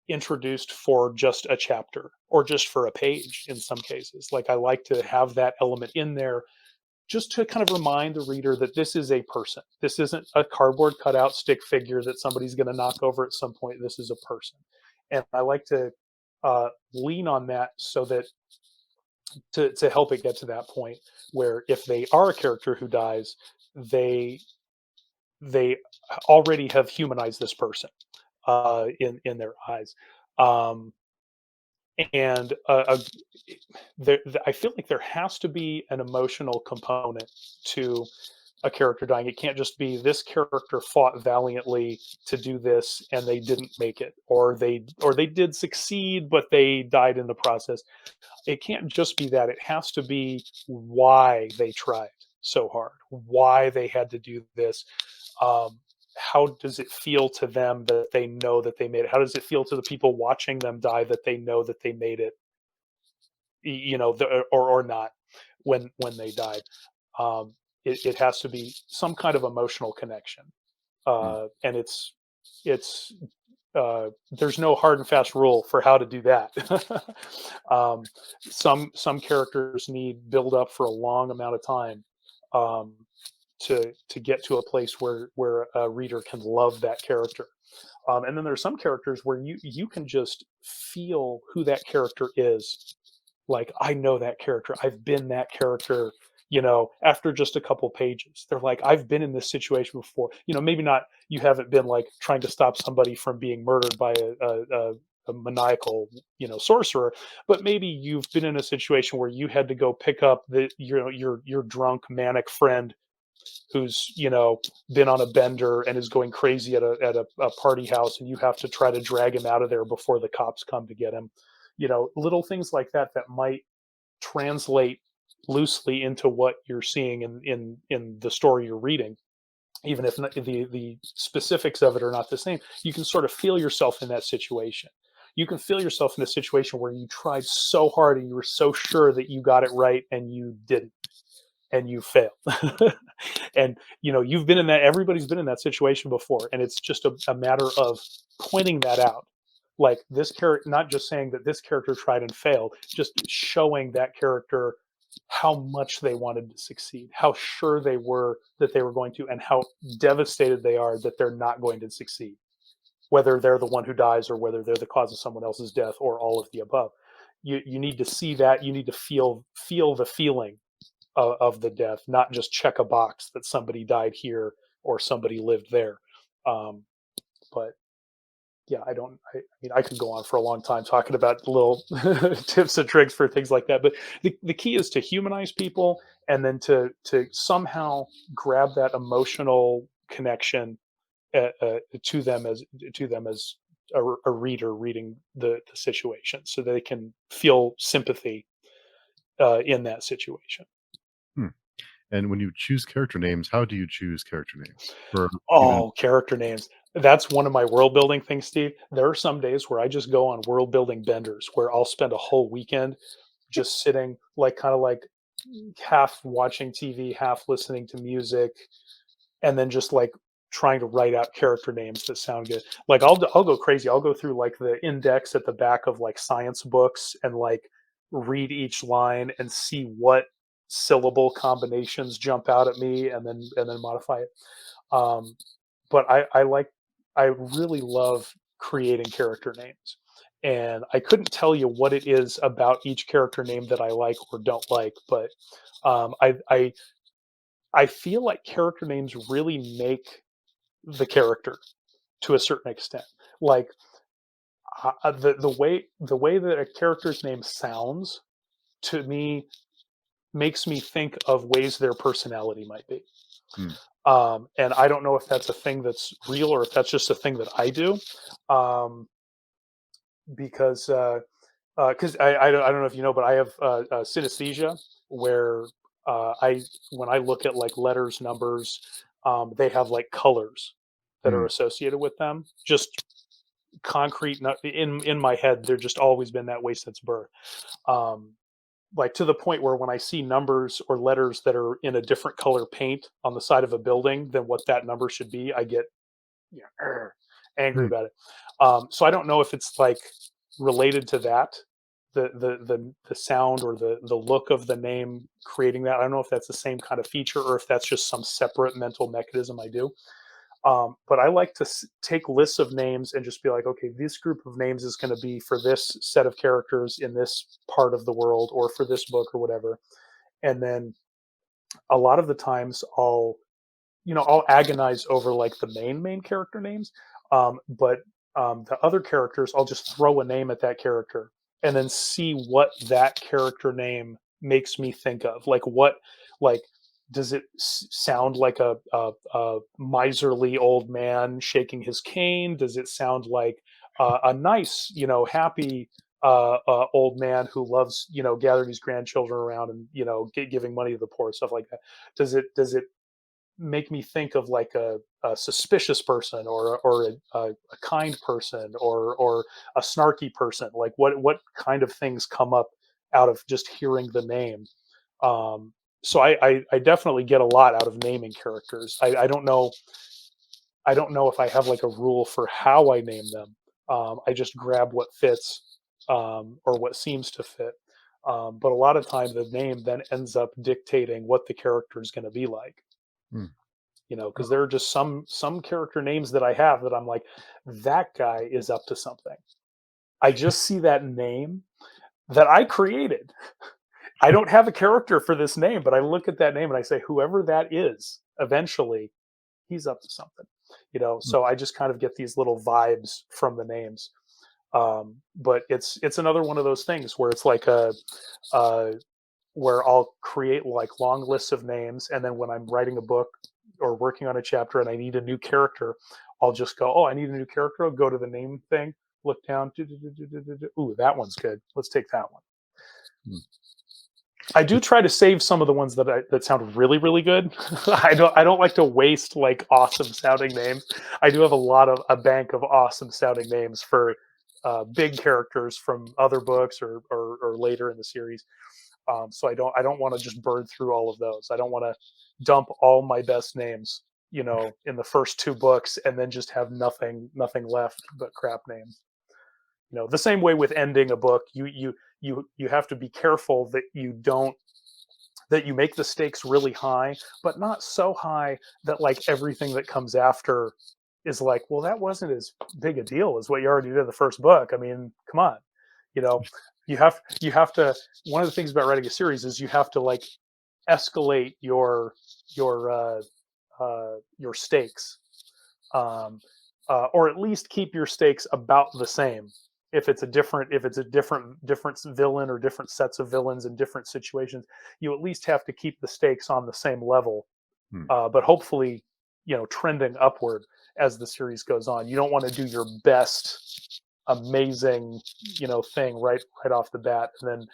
introduced for just a chapter or just for a page in some cases. Like, I like to have that element in there just to kind of remind the reader that this is a person. This isn't a cardboard cutout stick figure that somebody's going to knock over at some point. This is a person. And I like to lean on that so that to help it get to that point where if they are a character who dies, they they already have humanized this person in their eyes. Um, and I feel like there has to be an emotional component to a character dying. It can't just be this character fought valiantly to do this and they didn't make it, or they did succeed but they died in the process. It can't just be that. It has to be why they tried so hard, why they had to do this. Um, how does it feel to them that they know that they made it? How does it feel to the people watching them die that they know that they made it, or not when they died? It has to be some kind of emotional connection, Mm. and it's there's no hard and fast rule for how to do that. um, some characters need build up for a long amount of time, um, to get to a place where a reader can love that character. And then there's some characters where you can just feel who that character is. Like, I know that character. I've been that character, after just a couple pages. They're like, I've been in this situation before. Maybe not, you haven't been like trying to stop somebody from being murdered by a maniacal, sorcerer, but maybe you've been in a situation where you had to go pick up your drunk manic friend who's, been on a bender and is going crazy at a party house, and you have to try to drag him out of there before the cops come to get him. Little things like that that might translate loosely into what you're seeing in the story you're reading, even if the specifics of it are not the same. You can sort of feel yourself in that situation. You can feel yourself in a situation where you tried so hard and you were so sure that you got it right and you didn't, and you failed. And you've been in that, everybody's been in that situation before, and it's just a matter of pointing that out. Like, this character, not just saying that this character tried and failed, just showing that character how much they wanted to succeed, how sure they were that they were going to, and how devastated they are that they're not going to succeed, whether they're the one who dies or whether they're the cause of someone else's death or all of the above. you need to see that, you need to feel the feeling of the death, not just check a box that somebody died here or somebody lived there. Um, but yeah, I mean, I could go on for a long time talking about little tips and tricks for things like that. But the key is to humanize people, and then to somehow grab that emotional connection to them as a reader reading the situation, so they can feel sympathy in that situation. Hmm. And when you choose character names, how do you choose character names for even? Oh, character names. That's one of my world building things, Steve. There are some days where I just go on world building benders where I'll spend a whole weekend just sitting, like, kind of like half watching TV, half listening to music, and then just like trying to write out character names that sound good. Like, I'll go crazy. I'll go through like the index at the back of like science books and like read each line and see what syllable combinations jump out at me, and then modify it. Um, but I really love creating character names. And I couldn't tell you what it is about each character name that I like or don't like, but um, I, I I feel like character names really make the character to a certain extent. Like, the way that a character's name sounds to me makes me think of ways their personality might be. Hmm. And I don't know if that's a thing that's real or if that's just a thing that I do. Um, because I don't know if you know, but I have synesthesia, where I when I look at like letters, numbers, they have like colors that Hmm. are associated with them. Just concrete, not in my head. They're just always been that way since birth. Um, like, to the point where when I see numbers or letters that are in a different color paint on the side of a building than what that number should be, I get, yeah, angry Hmm. about it. So I don't know if it's like related to that, the sound or the look of the name creating that. I don't know if that's the same kind of feature or if that's just some separate mental mechanism I do. But I like to take lists of names and just be like, okay, this group of names is going to be for this set of characters in this part of the world or for this book or whatever. And then a lot of the times I'll agonize over like the main character names, but the other characters, I'll just throw a name at that character and then see what that character name makes me think of. Like, does it sound like a miserly old man shaking his cane? Does it sound like a nice, happy old man who loves, gathering his grandchildren around and, giving money to the poor, stuff like that? Does it make me think of like a suspicious person or a kind person or a snarky person? Like, what kind of things come up out of just hearing the name? So I definitely get a lot out of naming characters. I don't know if I have like a rule for how I name them. I just grab what fits, or what seems to fit. But a lot of time the name then ends up dictating what the character is going to be like, Hmm. because there are just some character names that I have that I'm like, that guy is up to something. I just see that name that I created. I don't have a character for this name, but I look at that name and I say, whoever that is, eventually he's up to something. Hmm. So I just kind of get these little vibes from the names. But it's another one of those things where it's like uh, where I'll create like long lists of names, and then when I'm writing a book or working on a chapter and I need a new character, I'll just go, "Oh, I need a new character." I'll go to the name thing, look down, ooh, that one's good. Let's take that one. Hmm. I do try to save some of the ones that sound really, really good. I don't like to waste like awesome sounding names. I do have a bank of awesome sounding names for big characters from other books or later in the series. So I don't want to just burn through all of those. I don't want to dump all my best names, in the first two books and then just have nothing left but crap names. The same way with ending a book, you have to be careful that you make the stakes really high, but not so high that like everything that comes after is like, well, that wasn't as big a deal as what you already did in the first book. I mean, come on, you know. you have to. One of the things about writing a series is you have to like escalate your your stakes, um, or at least keep your stakes about the same. If it's a different villain or different sets of villains in different situations, you at least have to keep the stakes on the same level, Hmm. but hopefully, trending upward as the series goes on. You don't want to do your best, amazing, thing right off the bat, and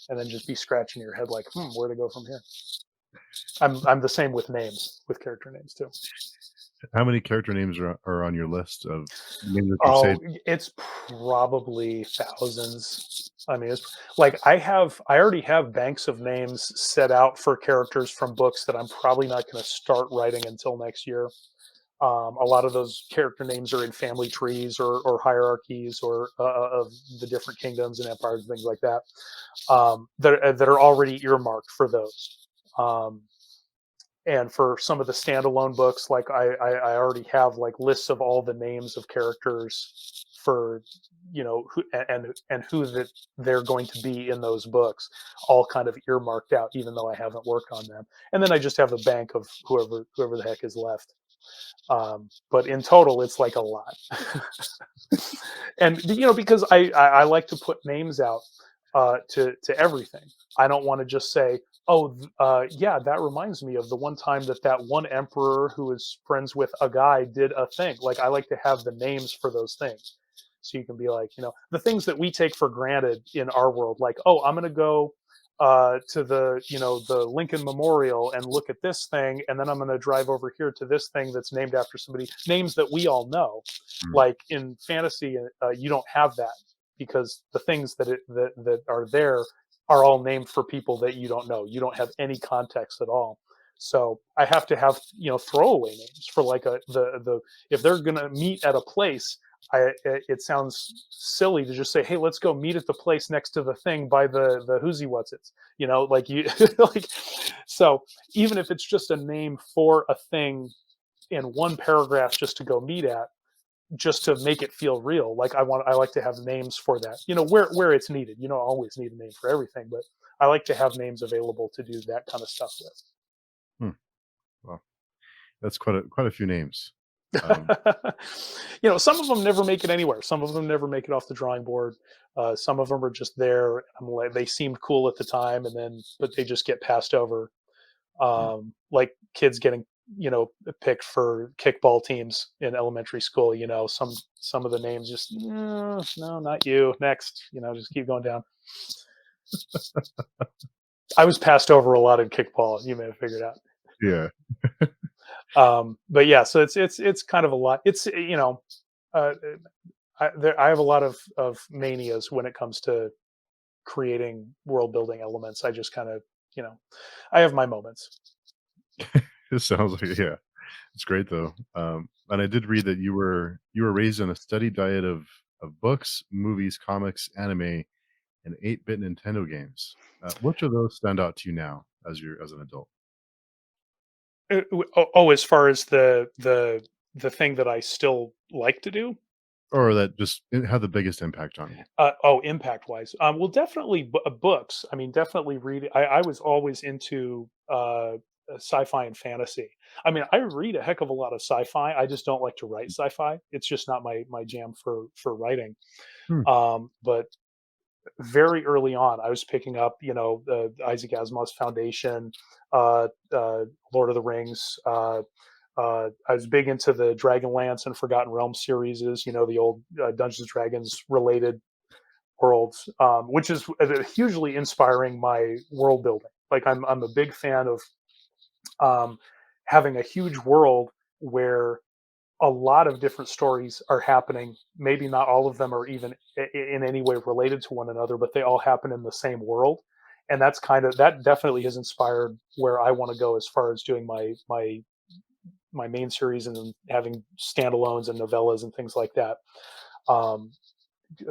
then just be scratching your head like, where to go from here. I'm the same with names, with character names too. How many character names are on your list of names that you've Oh, saved? it's probably thousands. I mean, it's like I already have banks of names set out for characters from books that I'm probably not going to start writing until next year. A lot of those character names are in family trees or hierarchies or of the different kingdoms and empires and things like that, that are already earmarked for those. Um, and for some of the standalone books, like I already have like lists of all the names of characters for who and who that they're going to be in those books, all kind of earmarked out, even though I haven't worked on them. And then I just have a bank of whoever the heck is left. But in total, it's like a lot. And because I like to put names out, to everything. I don't want to just say, oh, yeah, that reminds me of the one time that one emperor who is friends with a guy did a thing. Like, I like to have the names for those things, so you can be like, the things that we take for granted in our world, like, oh, I'm going to go to the Lincoln Memorial and look at this thing, and then I'm going to drive over here to this thing that's named after somebody. Names that we all know. Hmm. Like in fantasy, you don't have that, because the things that are there are all named for people that you don't know. You don't have any context at all. So I have to have throwaway names for like the if they're gonna meet at a place. It sounds silly to just say, "Hey, let's go meet at the place next to the thing by the whoozy what's it's." Like you like. So even if it's just a name for a thing in one paragraph, just to go meet at, just to make it feel real. Like I like to have names for that. Where it's needed. You don't always need a name for everything, but I like to have names available to do that kind of stuff Hmm. Well, that's quite a few names. Um, with. Some of them never make it anywhere. Some of them never make it off the drawing board. Some of them are just there. I'm like, they seemed cool at the time, but they just get passed over. hmm. Like kids getting picked for kickball teams in elementary school. Some of the names just, no, not you, next. Just keep going down. I was passed over a lot in kickball, you may have figured out. Yeah. But yeah, so it's kind of a lot. It's uh, I have a lot of manias when it comes to creating world building elements. I just kind of, I have my moments. It sounds like, yeah. It's great though. And I did read that you were raised on a steady diet of books, movies, comics, anime, and 8-bit Nintendo games. Which of those stand out to you now as an adult? As far as the thing that I still like to do. Or that just it had the biggest impact on you? Impact wise, well, definitely books. I mean, definitely read. I was always into sci-fi and fantasy. I mean, I read a heck of a lot of sci-fi. I just don't like to write sci-fi. It's just not my jam for writing. Hmm. But very early on, I was picking up, Isaac Asimov's Foundation, Lord of the Rings. I was big into the Dragonlance and Forgotten Realms series, the old Dungeons and Dragons related worlds, which is hugely inspiring my world building. Like I'm a big fan of um, having a huge world where a lot of different stories are happening. Maybe not all of them are even in any way related to one another, but they all happen in the same world. And that definitely has inspired where I want to go as far as doing my main series, and then having standalones and novellas and things like that. Um,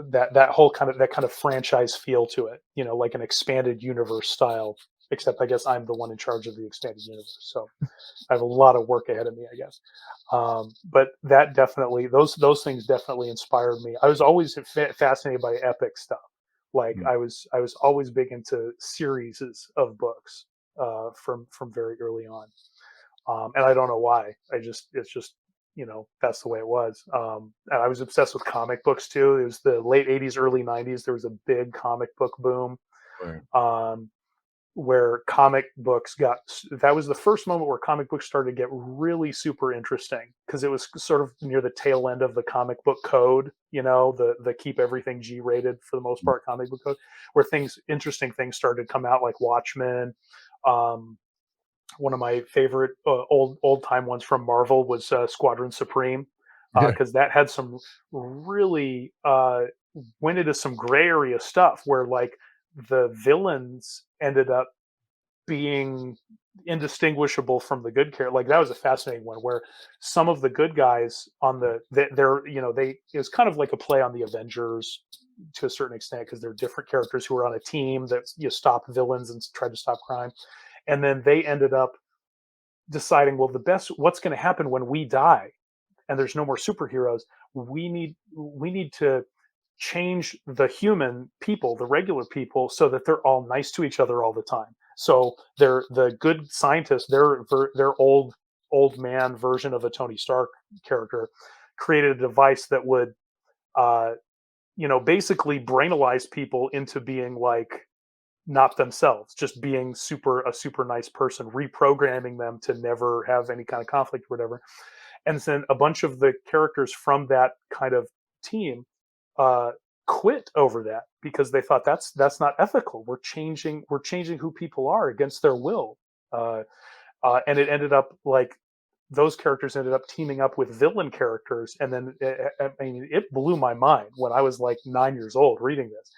that kind of franchise feel to it, like an expanded universe style. Except I guess I'm the one in charge of the expanded universe, so I have a lot of work ahead of me, I guess. But that definitely, those things definitely inspired me. I was always fascinated by epic stuff, Like Mm. I was always big into series of books from very early on, and I don't know why. It's just that's the way it was. And I was obsessed with comic books too. It was the late '80s, early '90s. There was a big comic book boom. Right. Um, where comic books got that was the first moment where comic books started to get really super interesting because it was sort of near the tail end of the comic book code, the keep everything G rated for the most Mm. part comic book code, where interesting things started to come out like Watchmen. um, One of my favorite old time ones from Marvel was Squadron Supreme, Yeah. because that had some really went into some gray area stuff where like the villains ended up being indistinguishable from the good character. Like that was a fascinating one where some of the good guys on they're they it was kind of like a play on the Avengers to a certain extent because they're different characters who are on a team that stop villains and try to stop crime, and then they ended up deciding, well, the best what's going to happen when we die and there's no more superheroes. We need to change the human people, the regular people, so that they're all nice to each other all the time. So they're the good scientists. Their old man version of a Tony Stark character created a device that would uh, basically brainalize people into being like not themselves, just being a super nice person, reprogramming them to never have any kind of conflict or whatever. And then a bunch of the characters from that kind of team uh, quit over that because they thought that's not ethical. We're changing who people are against their will, uh, and it ended up like those characters ended up teaming up with villain characters, and then I mean it blew my mind when I was like 9 years old reading this,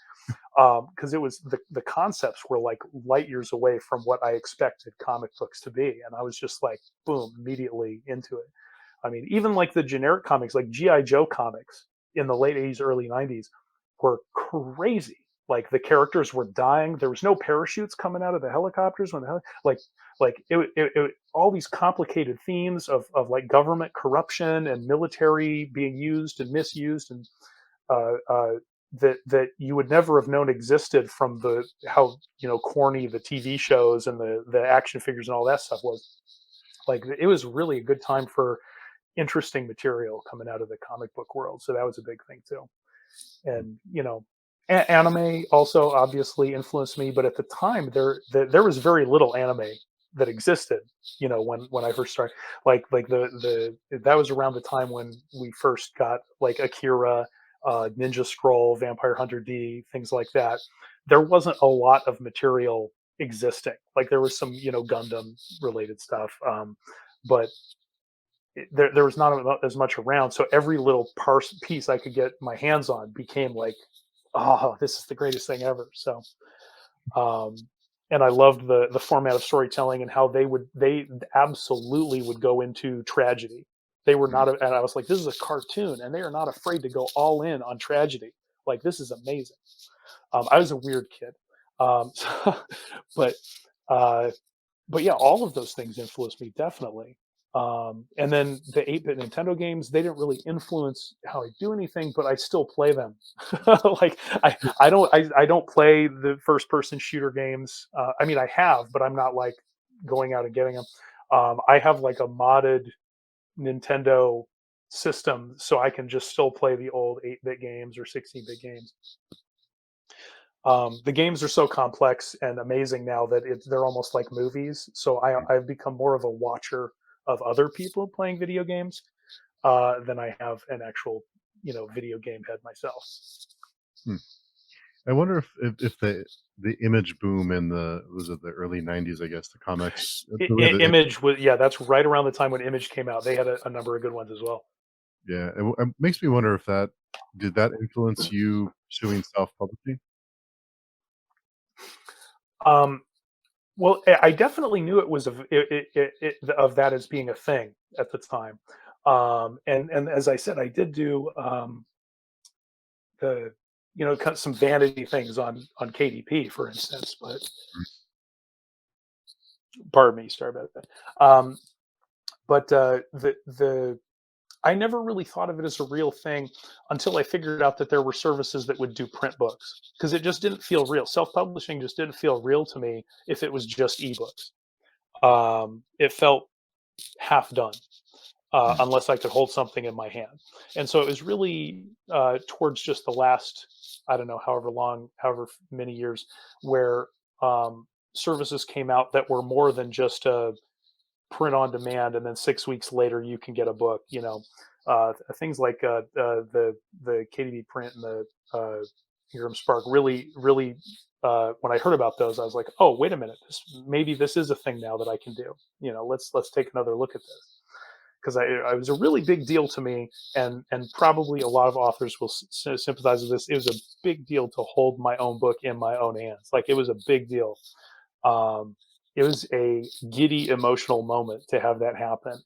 because it was the concepts were like light years away from what I expected comic books to be, and I was just like boom immediately into it. I mean, even like the generic comics, like GI Joe comics in the late '80s, early '90s, were crazy. Like the characters were dying. There was no parachutes coming out of the helicopters when all these complicated themes of like government corruption and military being used and misused and uh, uh, that you would never have known existed from the how corny the TV shows and the action figures and all that stuff was. Like it was really a good time for interesting material coming out of the comic book world. So that was a big thing too. And anime also obviously influenced me, but at the time there was very little anime that existed. When I first started, like the that was around the time when we first got like Akira, Ninja Scroll, Vampire Hunter D, things like that. There wasn't a lot of material existing. Like there was some Gundam related stuff, but there was not as much around. So every little piece I could get my hands on became like, oh, this is the greatest thing ever. So, um, and I loved the format of storytelling and how they absolutely would go into tragedy. They were Mm. not, and I was like, this is a cartoon, and they are not afraid to go all in on tragedy. Like this is amazing. I was a weird kid, but uh, but yeah, all of those things influenced me definitely. And then the 8-bit Nintendo games, they didn't really influence how I do anything, but I still play them. Like I don't play the first person shooter games. I mean, I have, but I'm not like going out and getting them. I have like a modded Nintendo system, so I can just still play the old 8-bit games or 16-bit games. The games are so complex and amazing now that they're almost like movies. So I've become more of a watcher of other people playing video games than I have an actual, video game head myself. Hmm. I wonder if the image boom in the was it the early '90s, I guess, the comics, the way that Image was, yeah, that's right around the time when Image came out. They had a number of good ones as well. yeah, it makes me wonder if that did that influence you pursuing self-publishing? Um, well, I definitely knew it was of that as being a thing at the time. And as I said, I did do the kind of some vanity things on KDP, for instance. But pardon me, sorry about that. But the I never really thought of it as a real thing until I figured out that there were services that would do print books because it just didn't feel real. Self-publishing just didn't feel real to me if it was just ebooks. It felt half done Mm. unless I could hold something in my hand. And so it was really towards just the last, I don't know, however long, however many years, where services came out that were more than just a print on demand, and then 6 weeks later you can get a book. Things like the KDB print and the Ingram Spark really. When I heard about those, I was like, "Oh, wait a minute! Maybe this is a thing now that I can do." Let's take another look at this because I was a really big deal to me, and probably a lot of authors will sympathize with this. It was a big deal to hold my own book in my own hands. Like it was a big deal. um, it was a giddy emotional moment to have that happen,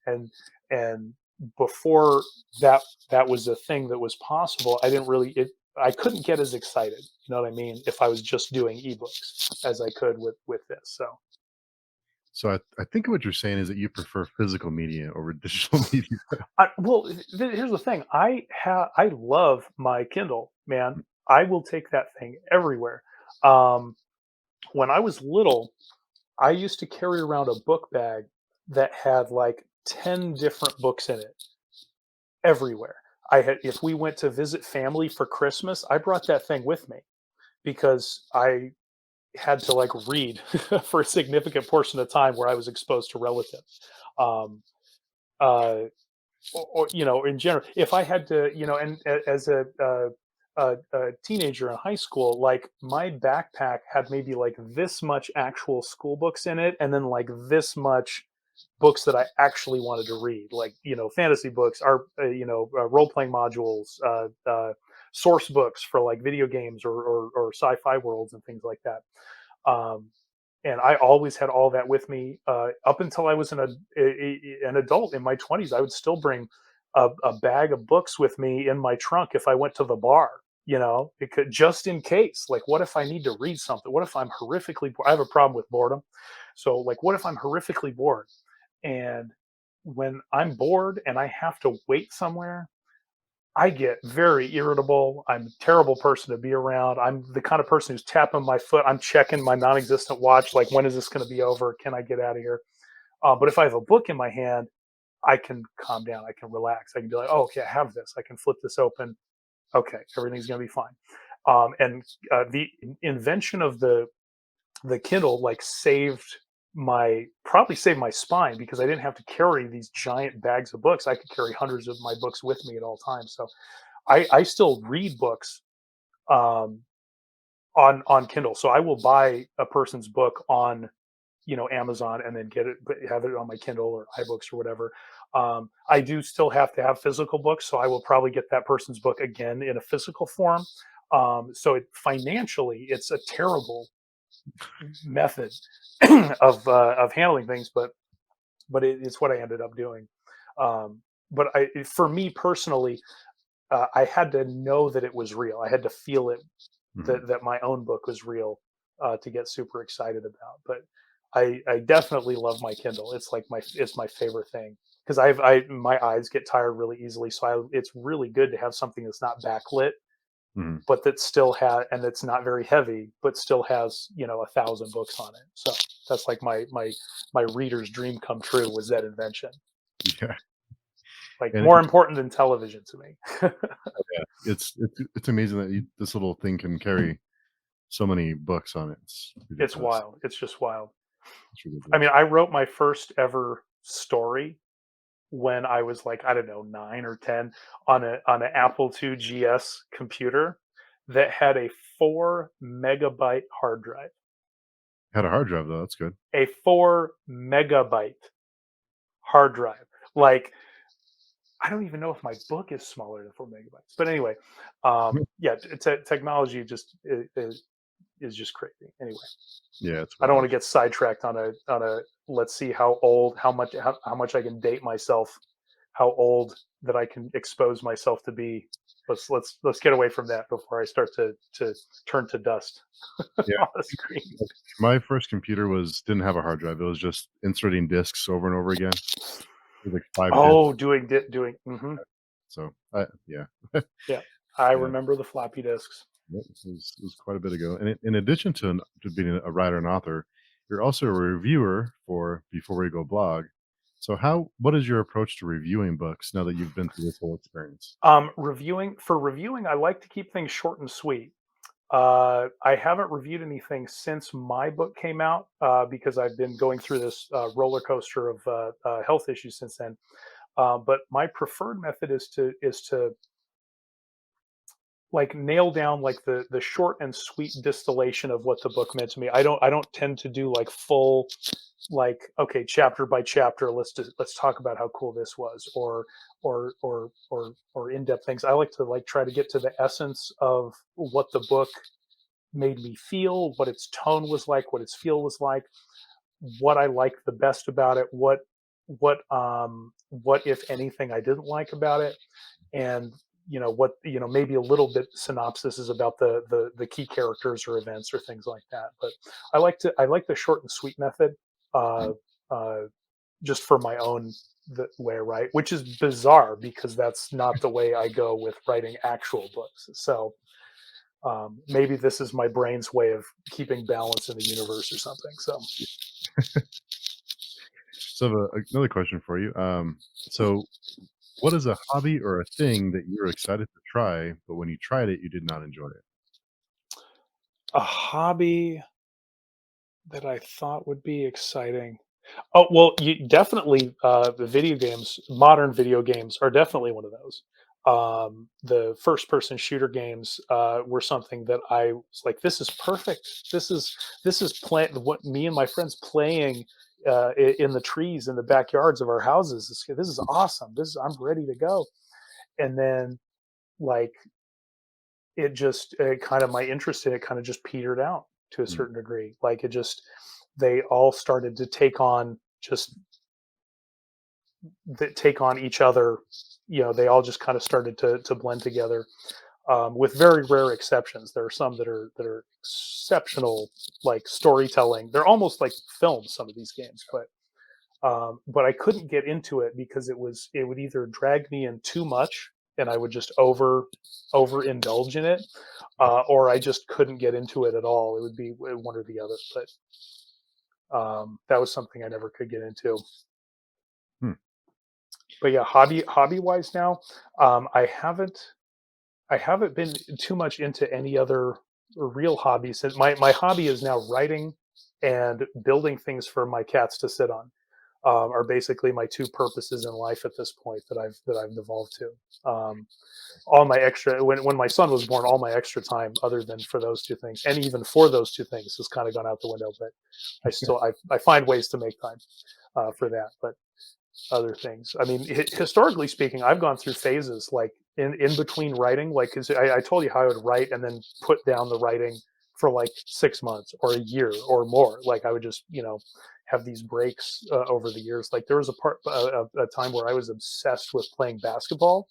and before that that was a thing that was possible. I couldn't get as excited, you know what I mean, if I was just doing ebooks as I could with this. So So I think what you're saying is that you prefer physical media over digital media. here's the thing. I love my Kindle, man. I will take that thing everywhere. um, when I was little, I used to carry around a book bag that had like 10 different books in it everywhere. If we went to visit family for Christmas, I brought that thing with me because I had to like read for a significant portion of time where I was exposed to relatives. Um, uh, in general, if I had to, and as a teenager in high school, like my backpack had maybe like this much actual school books in it, and then like this much books that I actually wanted to read, like fantasy books, are role playing modules, source books for like video games or sci-fi worlds and things like that. Um, and I always had all that with me up until I was an adult in my 20s. I would still bring a bag of books with me in my trunk if I went to the bar. Because just in case, like, what if I need to read something? What if I'm horrifically bored? I have a problem with boredom. So, like, what if I'm horrifically bored? And when I'm bored and I have to wait somewhere, I get very irritable. I'm a terrible person to be around. I'm the kind of person who's tapping my foot. I'm checking my non-existent watch, like, when is this going to be over? Can I get out of here? But if I have a book in my hand, I can calm down. I can relax. I can be like, oh, okay, I have this. I can flip this open. Okay, everything's going to be fine. And the invention of the Kindle like saved my spine because I didn't have to carry these giant bags of books. I could carry hundreds of my books with me at all times. So I still read books um, on Kindle. So I will buy a person's book on Amazon and then have it on my Kindle or iBooks or whatever. I do still have to have physical books, so I will probably get that person's book again in a physical form. Financially, it's a terrible method of handling things, but it's what I ended up doing. But for me personally, I had to know that it was real. I had to feel it, Mhm. that my own book was real, to get super excited about. But I definitely love my Kindle. It's my favorite thing because my eyes get tired really easily. So it's really good to have something that's not backlit, Mhm. but that still has, and it's not very heavy, but still has 1,000 books on it. So that's like my reader's dream come true was that invention. Yeah, Like and more important than television to me. yeah, it's amazing that this little thing can carry so many books on it. It's It's ridiculous. wild. It's just wild. It's I mean, ridiculous. I wrote my first ever story when I was like, I don't know, 9 or 10, on an Apple II GS computer that had a 4 megabyte hard drive. Had a hard drive though. That's good. A 4 megabyte hard drive. Like, I don't even know if my book is smaller than 4 megabytes. But anyway, yeah, technology just is just crazy. Anyway, Yeah, it's I don't want wild. to get sidetracked on a. Let's see how old, how much I can date myself, how old that I can expose myself to be. Let's get away from that before I start to turn to dust Yeah, on the I think screen. my first computer was didn't have a hard drive. It was just inserting discs over and over again. There's like 5 discs, Oh, doing so, yeah. yeah. I Yeah, remember the floppy disks. it was quite a bit ago, and in addition to being a writer and author, you're also a reviewer for Before We Go blog. So what is your approach to reviewing books now that you've been through this whole experience? Reviewing, I like to keep things short and sweet. I haven't reviewed anything since my book came out because I've been going through this roller coaster of health issues since then. But my preferred method is to like nail down like the short and sweet distillation of what the book meant to me. I don't tend to do like full like okay chapter by chapter let's talk about how cool this was or in-depth things. I like to like try to get to the essence of what the book made me feel, what its tone was like, what its feel was like, what I liked the best about it, what if anything I didn't like about it, and what maybe a little bit synopsis is about the key characters or events or things like that. But I like the short and sweet method, uh, uh, just for my own way I write, which is bizarre because that's not the way I go with writing actual books. So maybe this is my brain's way of keeping balance in the universe or something. So So, I have another question for you. So, what is a hobby or a thing that you're excited to try, but when you tried it, you did not enjoy it? a hobby that I thought would be exciting. Oh, well, you definitely, the video games, modern video games are definitely one of those. The first person shooter games were something that I was like, this is perfect. This is what me and my friends playing in the trees in the backyards of our houses. This is awesome. I'm ready to go. And then like it just kind of my interest in it kind of just petered out to a Mm, certain degree. Like it just they all started to take on each other. They all just kind of started to blend together, with very rare exceptions. There are some that are exceptional, like storytelling. They're almost like films. Some of these games, but I couldn't get into it because it would either drag me in too much and I would just overindulge in it, or I just couldn't get into it at all. It would be one or the other. But that was something I never could get into. hmm, But yeah, hobby wise now, I haven't been too much into any other real hobbies. Since my hobby is now writing and building things for my cats to sit on, are basically my two purposes in life at this point that I've devolved to. All my extra when my son was born, all my extra time other than for those two things, and even for those two things, has kind of gone out the window. But I find ways to make time for that. But other things. I mean, historically speaking, I've gone through phases like in between writing, like 'cause I told you how I would write and then put down the writing for like 6 months or a year or more. Like I would just have these breaks over the years. Like there was a time where I was obsessed with playing basketball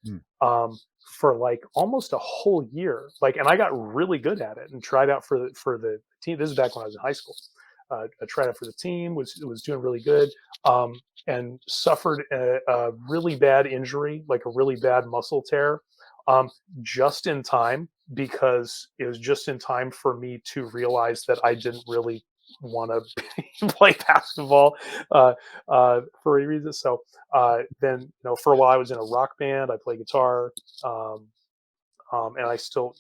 hmm, um, for like almost a whole year. Like, and I got really good at it and tried out for the team. This is back when I was in high school. I tried out for the team, was doing really good, and suffered a really bad injury, like a really bad muscle tear, um, just in time because it was just in time for me to realize that I didn't really want to play basketball for any reason. So then, for a while I was in a rock band. I play guitar, um, and I still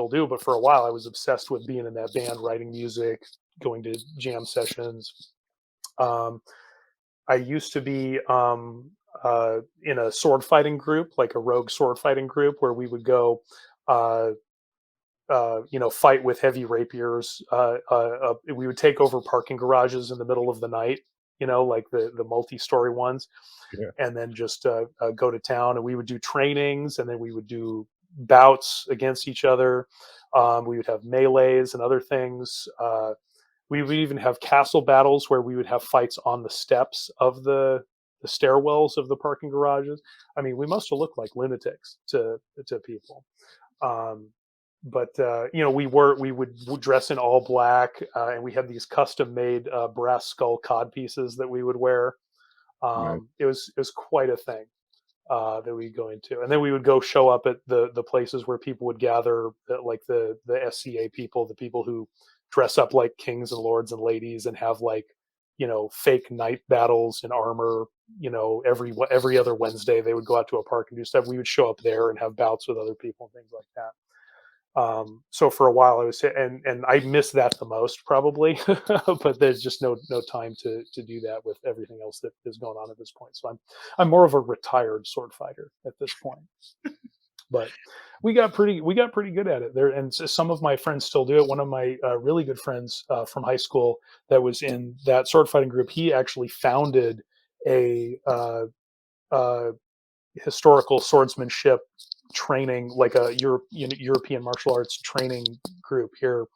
do. But for a while, I was obsessed with being in that band, writing music, going to jam sessions. Um, I used to be in a sword fighting group, like a rogue sword fighting group, where we would go. Uh, Fight with heavy rapiers. We would take over parking garages in the middle of the night, like the multi-story ones, yeah, and then just go to town. And we would do trainings, and then we would do bouts against each other. We would have melees and other things. We would even have castle battles where we would have fights on the steps of the stairwells of the parking garages. I mean, we must have looked like lunatics to people. Um, but we would dress in all black, and we had these custom made brass skull cod pieces that we would wear. Nice. It was quite a thing that we'd go into, and then we would go show up at the places where people would gather, like the SCA people, the people who dress up like kings and lords and ladies and have like fake night battles in armor. Every other Wednesday they would go out to a park and do stuff. We would show up there and have bouts with other people and things like that. So for a while I was, and I miss that the most probably, but there's just no time to do that with everything else that is going on at this point. So I'm more of a retired sword fighter at this point. But we got pretty good at it there, and some of my friends still do it. One of my really good friends from high school that was in that sword fighting group, he actually founded a uh, historical swordsmanship training, like a European martial arts training group here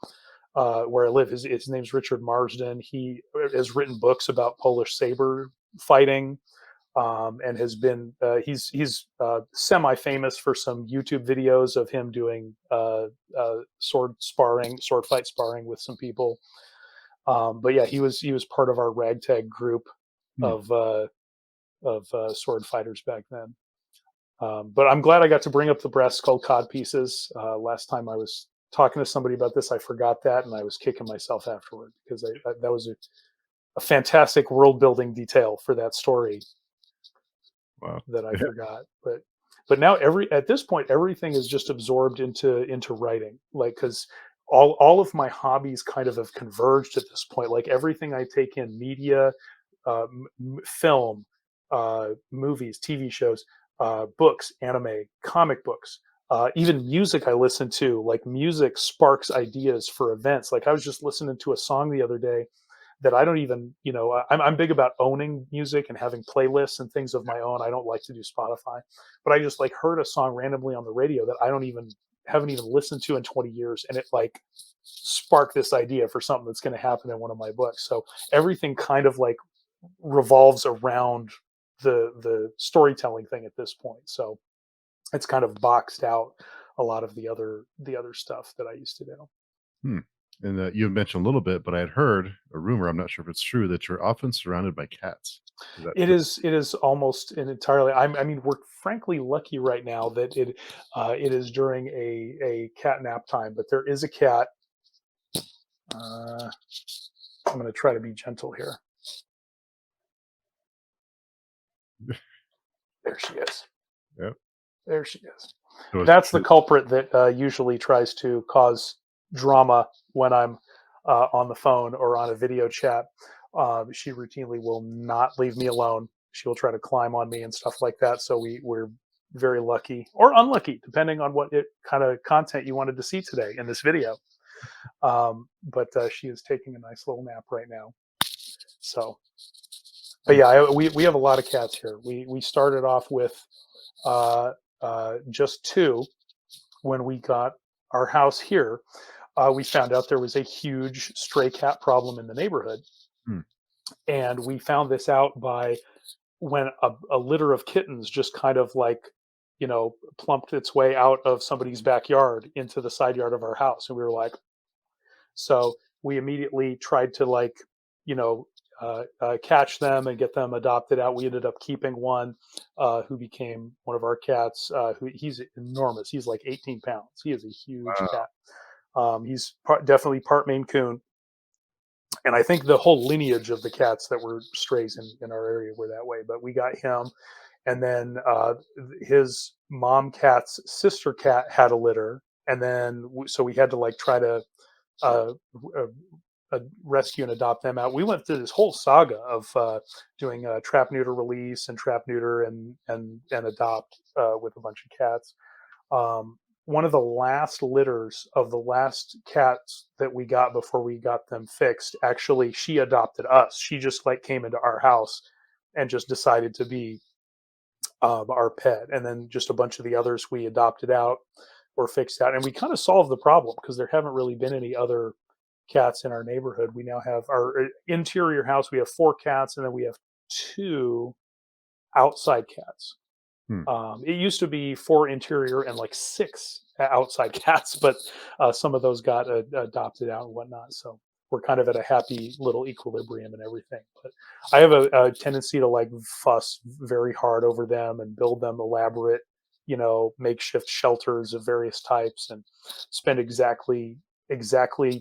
where I live. His name's Richard Marsden. He has written books about Polish saber fighting, and has been he's semi famous for some YouTube videos of him doing sword fight sparring with some people. But yeah, he was part of our ragtag group Hmm. of sword fighters back then. But I'm glad I got to bring up the brass skull cod pieces. Last time I was talking to somebody about this, I forgot that, and I was kicking myself afterward because that was a fantastic world building detail for that story Wow. that I Yeah. forgot. But now at this point everything is just absorbed into writing, like because all of my hobbies kind of have converged at this point. Like everything I take in, media, film, movies, TV shows, books, anime, comic books, even music I listen to. Like music sparks ideas for events. Like I was just listening to a song the other day that I don't even, I'm big about owning music and having playlists and things of my own. I don't like to do Spotify, but I just like heard a song randomly on the radio that I don't even haven't even listened to in 20 years, and it like sparked this idea for something that's going to happen in one of my books. So everything kind of like revolves around the storytelling thing at this point. So it's kind of boxed out a lot of the other stuff that I used to do. Hmm. And you had mentioned a little bit, but I had heard a rumor. I'm not sure if it's true that you're often surrounded by cats. Is that It true? is it is almost an entirely. I mean, we're frankly lucky right now that it is during a cat nap time, but there is a cat. Uh, I'm going to try to be gentle here. There she is. Yep. There she is. So That's the culprit that usually tries to cause drama when I'm on the phone or on a video chat. She routinely will not leave me alone. She will try to climb on me and stuff like that. So we're very lucky or unlucky, depending on what kind of content you wanted to see today in this video. But she is taking a nice little nap right now. So, but yeah, we have a lot of cats here. We started off with uh, just two when we got our house here. We found out there was a huge stray cat problem in the neighborhood, hmm, and we found this out by when a litter of kittens just kind of like plumped its way out of somebody's backyard into the side yard of our house, and we were like, so we immediately tried to like, you know, catch them and get them adopted out. We ended up keeping one who became one of our cats. He's enormous. He's like 18 pounds. He is a huge wow. cat. He's definitely part Maine Coon, and I think the whole lineage of the cats that were strays in our area were that way. But we got him, and then his mom cat's sister cat had a litter, and then so we had to like try to uh, uh, rescue and adopt them out. We went through this whole saga of doing trap neuter release and trap neuter and adopt with a bunch of cats. One of the last litters of the last cats that we got before we got them fixed, actually, she adopted us. She just like came into our house and just decided to be our pet. And then just a bunch of the others we adopted out or fixed out. And we kind of solved the problem because there haven't really been any other cats in our neighborhood. We now have our interior house. We have four cats, and then we have two outside cats. Hmm. It used to be four interior and like six outside cats, but some of those got adopted out and whatnot. So we're kind of at a happy little equilibrium and everything. But I have a tendency to like fuss very hard over them and build them elaborate, makeshift shelters of various types, and spend exactly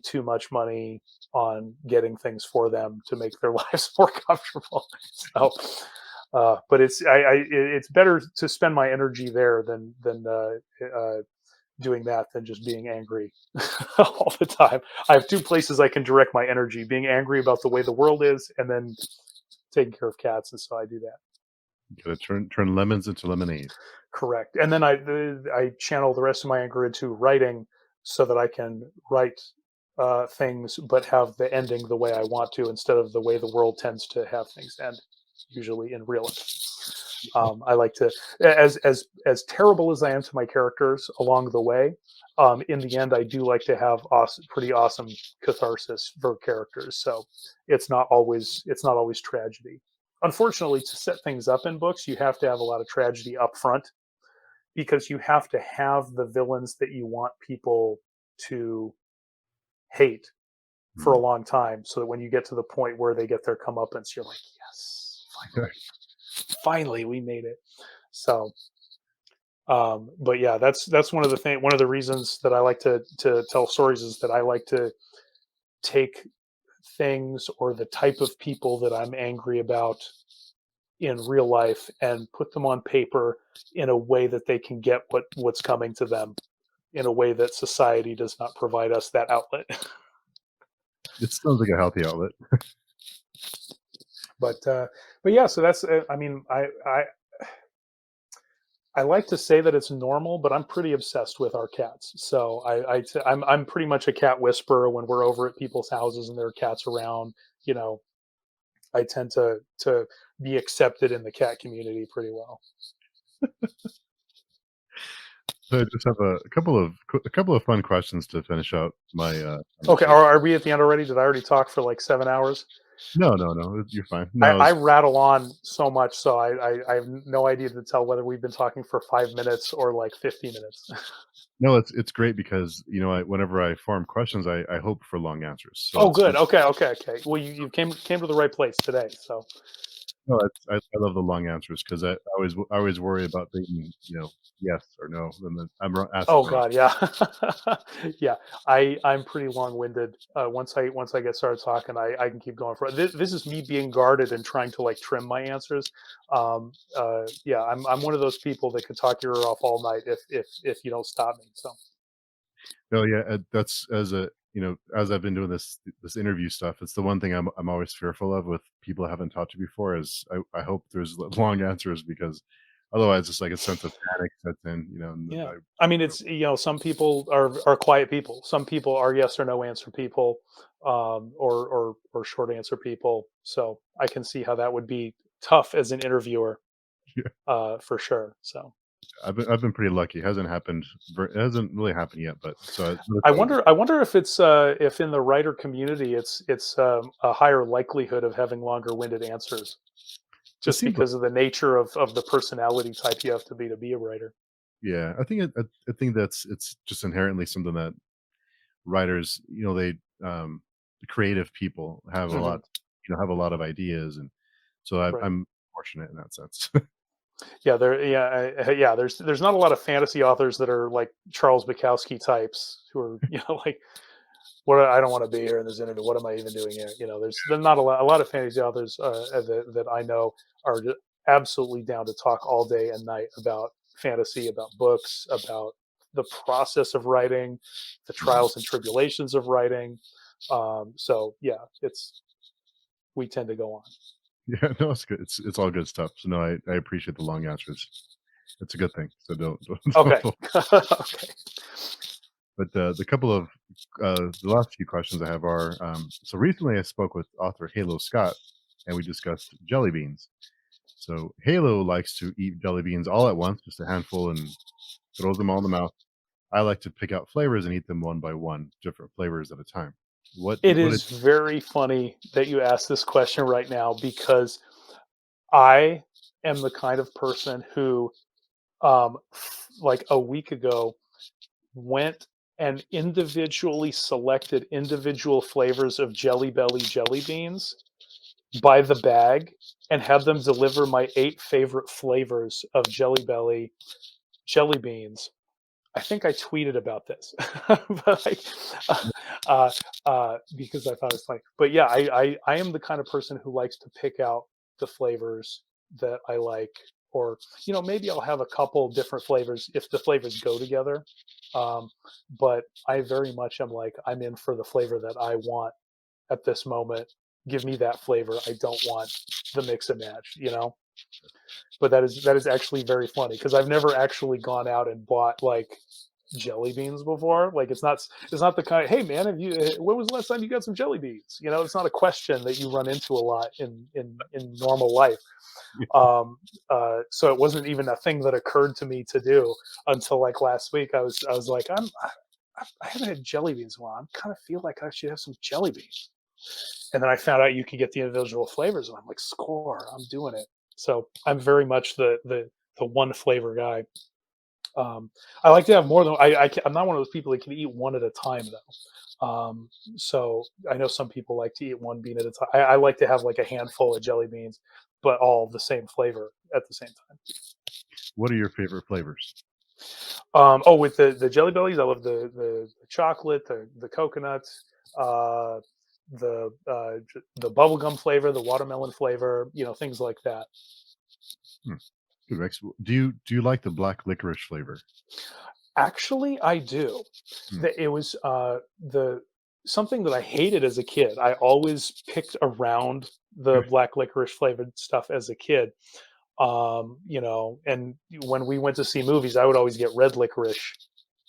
too much money on getting things for them to make their lives more comfortable. So, but it's better to spend my energy there than doing that than just being angry all the time. I have two places I can direct my energy: being angry about the way the world is, and then taking care of cats. And so I do that. Gotta turn lemons into lemonade. Correct. And then I channel the rest of my anger into writing so that I can write things, but have the ending the way I want to instead of the way the world tends to have things end, usually in real life. I like to, as terrible as I am to my characters along the way. In the end, I do like to have pretty awesome catharsis for characters. So it's not always tragedy. Unfortunately, to set things up in books, you have to have a lot of tragedy up front because you have to have the villains that you want people to hate for a Mm. long time, so that when you get to the point where they get their comeuppance, you're like, yes, finally, we made it. So, but yeah, that's one of the reasons that I like to tell stories is that I like to take things or the type of people that I'm angry about in real life and put them on paper in a way that they can get what's coming to them in a way that society does not provide us that outlet. It sounds like a healthy outlet. but uh, but yeah, so that's I mean I like to say that it's normal, but I'm pretty obsessed with our cats. So I'm pretty much a cat whisperer when we're over at people's houses and there are cats around. You know, I tend to be accepted in the cat community pretty well. So I just have a couple of fun questions to finish out my Okay, conversation. are we at the end already? Did I already talk for like 7 hours? No, no, no, you're fine. I, No, I it's rattle on so much, so I have no idea to tell whether we've been talking for 5 minutes or like 50 minutes. no, it's great because whenever I form questions, I hope for long answers. So Oh, it's good. Okay, okay, okay. Well, you came to the right place today. So, no, I love the long answers because I always worry about being yes or no, and then asking oh the wrong. God, yeah, yeah. I'm pretty long winded. Once I get started talking, I can keep going for this is me being guarded and trying to like trim my answers. Yeah, I'm one of those people that could talk your ear off all night if you don't stop me. So. No, yeah, that's as I've been doing this interview stuff, it's the one thing I'm always fearful of with people I haven't talked to before is I hope there's long answers because otherwise it's like a sense of panic sets in, and then Yeah. I mean, it's, some people are quiet people. Some people are yes or no answer people, or short answer people. So I can see how that would be tough as an interviewer, yeah, for sure. So I've been pretty lucky. It hasn't really happened yet, but so I look I forward to wonder, I wonder if in the writer community it's a higher likelihood of having longer winded answers, it just seems like because of the nature of the personality type you have to be a writer. yeah, I think it's just inherently something that writers, creative people have a Mhm. lot, have a lot of ideas, and so Right. I'm fortunate in that sense. Yeah, yeah. There's not a lot of fantasy authors that are like Charles Bukowski types who are like, what, I don't want to be here in this interview. What am I even doing here? There's not a lot of fantasy authors that I know are just absolutely down to talk all day and night about fantasy, about books, about the process of writing, the Mhm. trials and tribulations of writing. So yeah, it's we tend to go on. Yeah, no, it's good. It's all good stuff. So no, I appreciate the long answers. It's a good thing. So don't Okay. feel. Okay. But the last few questions I have are so recently I spoke with author Halo Scott and we discussed jelly beans. So Halo likes to eat jelly beans all at once, just a handful, and throws them all in the mouth. I like to pick out flavors and eat them one by one, different flavors at a time. It What is very funny that you ask this question right now because I am the kind of person who, like a week ago, went and individually selected individual flavors of Jelly Belly jelly beans by the bag and had them deliver my 8 favorite flavors of Jelly Belly jelly beans. I think I tweeted about this, but like, uh, because I thought it's funny. But yeah, I am the kind of person who likes to pick out the flavors that I like, or maybe I'll have a couple different flavors if the flavors go together. Um, but I very much am like I'm in for the flavor that I want at this moment. Give me that flavor. I don't want the mix and match. But that is actually very funny because I've never actually gone out and bought like jelly beans before. Like it's not the kind. Hey man, have you? When was the last time you got some jelly beans? It's not a question that you run into a lot in normal life. Um, so it wasn't even a thing that occurred to me to do until like last week. I was like I haven't had jelly beans in a while. I kind of feel like I should have some jelly beans. And then I found out you could get the individual flavors, and I'm like, score, I'm doing it. So I'm very much the one flavor guy. I like to have more than I'm not one of those people that can eat one at a time though. So I know some people like to eat one bean at a time. I like to have like a handful of jelly beans, but all the same flavor at the same time. What are your favorite flavors? Oh, with the jelly bellies, I love the chocolate, the coconut, uh, the bubblegum flavor, the watermelon flavor, things like that. Hmm, good mix. Do you like the black licorice flavor? Actually, I do. Hmm, It was the something that I hated as a kid. I always picked around the black licorice flavored stuff as a kid. And when we went to see movies, I would always get red licorice,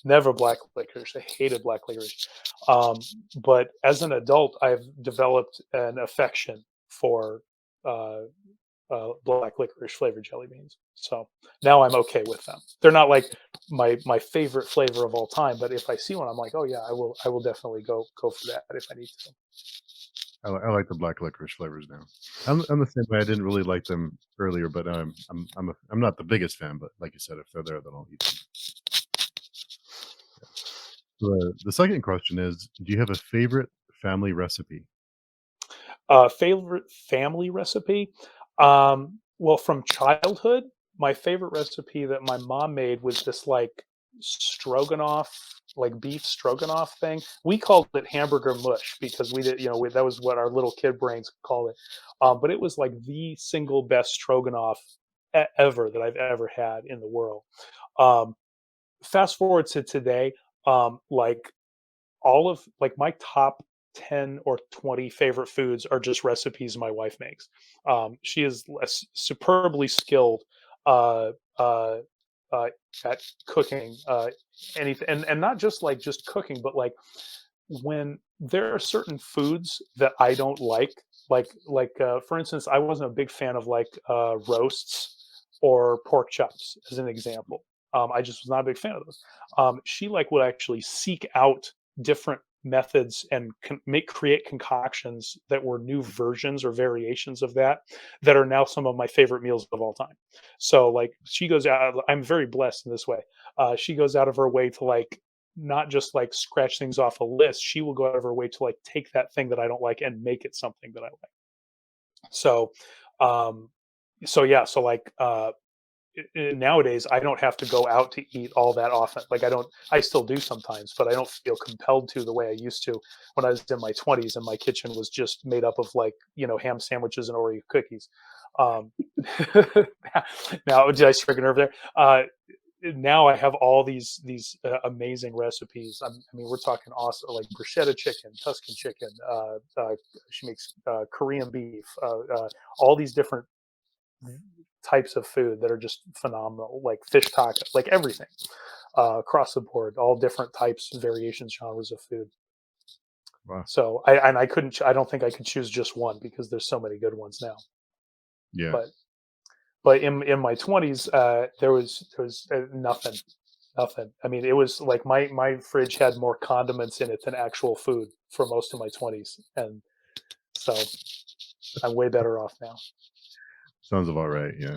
never black licorice. I hated black licorice. Um, but as an adult, I've developed an affection for uh, black licorice flavored jelly beans. So now I'm okay with them. They're not like my favorite flavor of all time, but if I see one, I'm like, oh yeah, I will definitely go for that if I need to. I like the black licorice flavors now. I'm the same way. I didn't really like them earlier, but I'm not the biggest fan. But like you said, if they're there, then I'll eat them. The second question is, do you have a favorite family recipe? Favorite family recipe? Well, from childhood, my favorite recipe that my mom made was this like stroganoff, like beef stroganoff thing. We called it hamburger mush because we did, that was what our little kid brains called it. But it was like the single best stroganoff ever that I've ever had in the world. Um, Fast forward to today, like all of like my top 10 or 20 favorite foods are just recipes my wife makes. She is superbly skilled uh, uh, uh, at cooking anything, and not just like just cooking, but like when there are certain foods that I don't like for instance, I wasn't a big fan of like roasts or pork chops, as an example. I just was not a big fan of those. She like would actually seek out different methods and create concoctions that were new versions or variations of that are now some of my favorite meals of all time. So like she goes out. I'm very blessed in this way. She goes out of her way to like not just like scratch things off a list. She will go out of her way to like take that thing that I don't like and make it something that I like. So, um, so yeah, so like nowadays I don't have to go out to eat all that often. Like I still do sometimes, but I don't feel compelled to the way I used to when I was in my 20s and my kitchen was just made up of like, ham sandwiches and Oreo cookies. Um, now, did I strike a nerve there? Now I have all these amazing recipes. I mean, we're talking awesome like bruschetta chicken, Tuscan chicken. She makes Korean beef. All these different types of food that are just phenomenal, like fish taco, like everything across the board, all different types, variations, genres of food. Wow. So I couldn't. I don't think I could choose just one because there's so many good ones now. Yeah. But in my 20s, there was nothing. Nothing. I mean, it was like my fridge had more condiments in it than actual food for most of my 20s, and so I'm way better off now. Sounds about right. Yeah.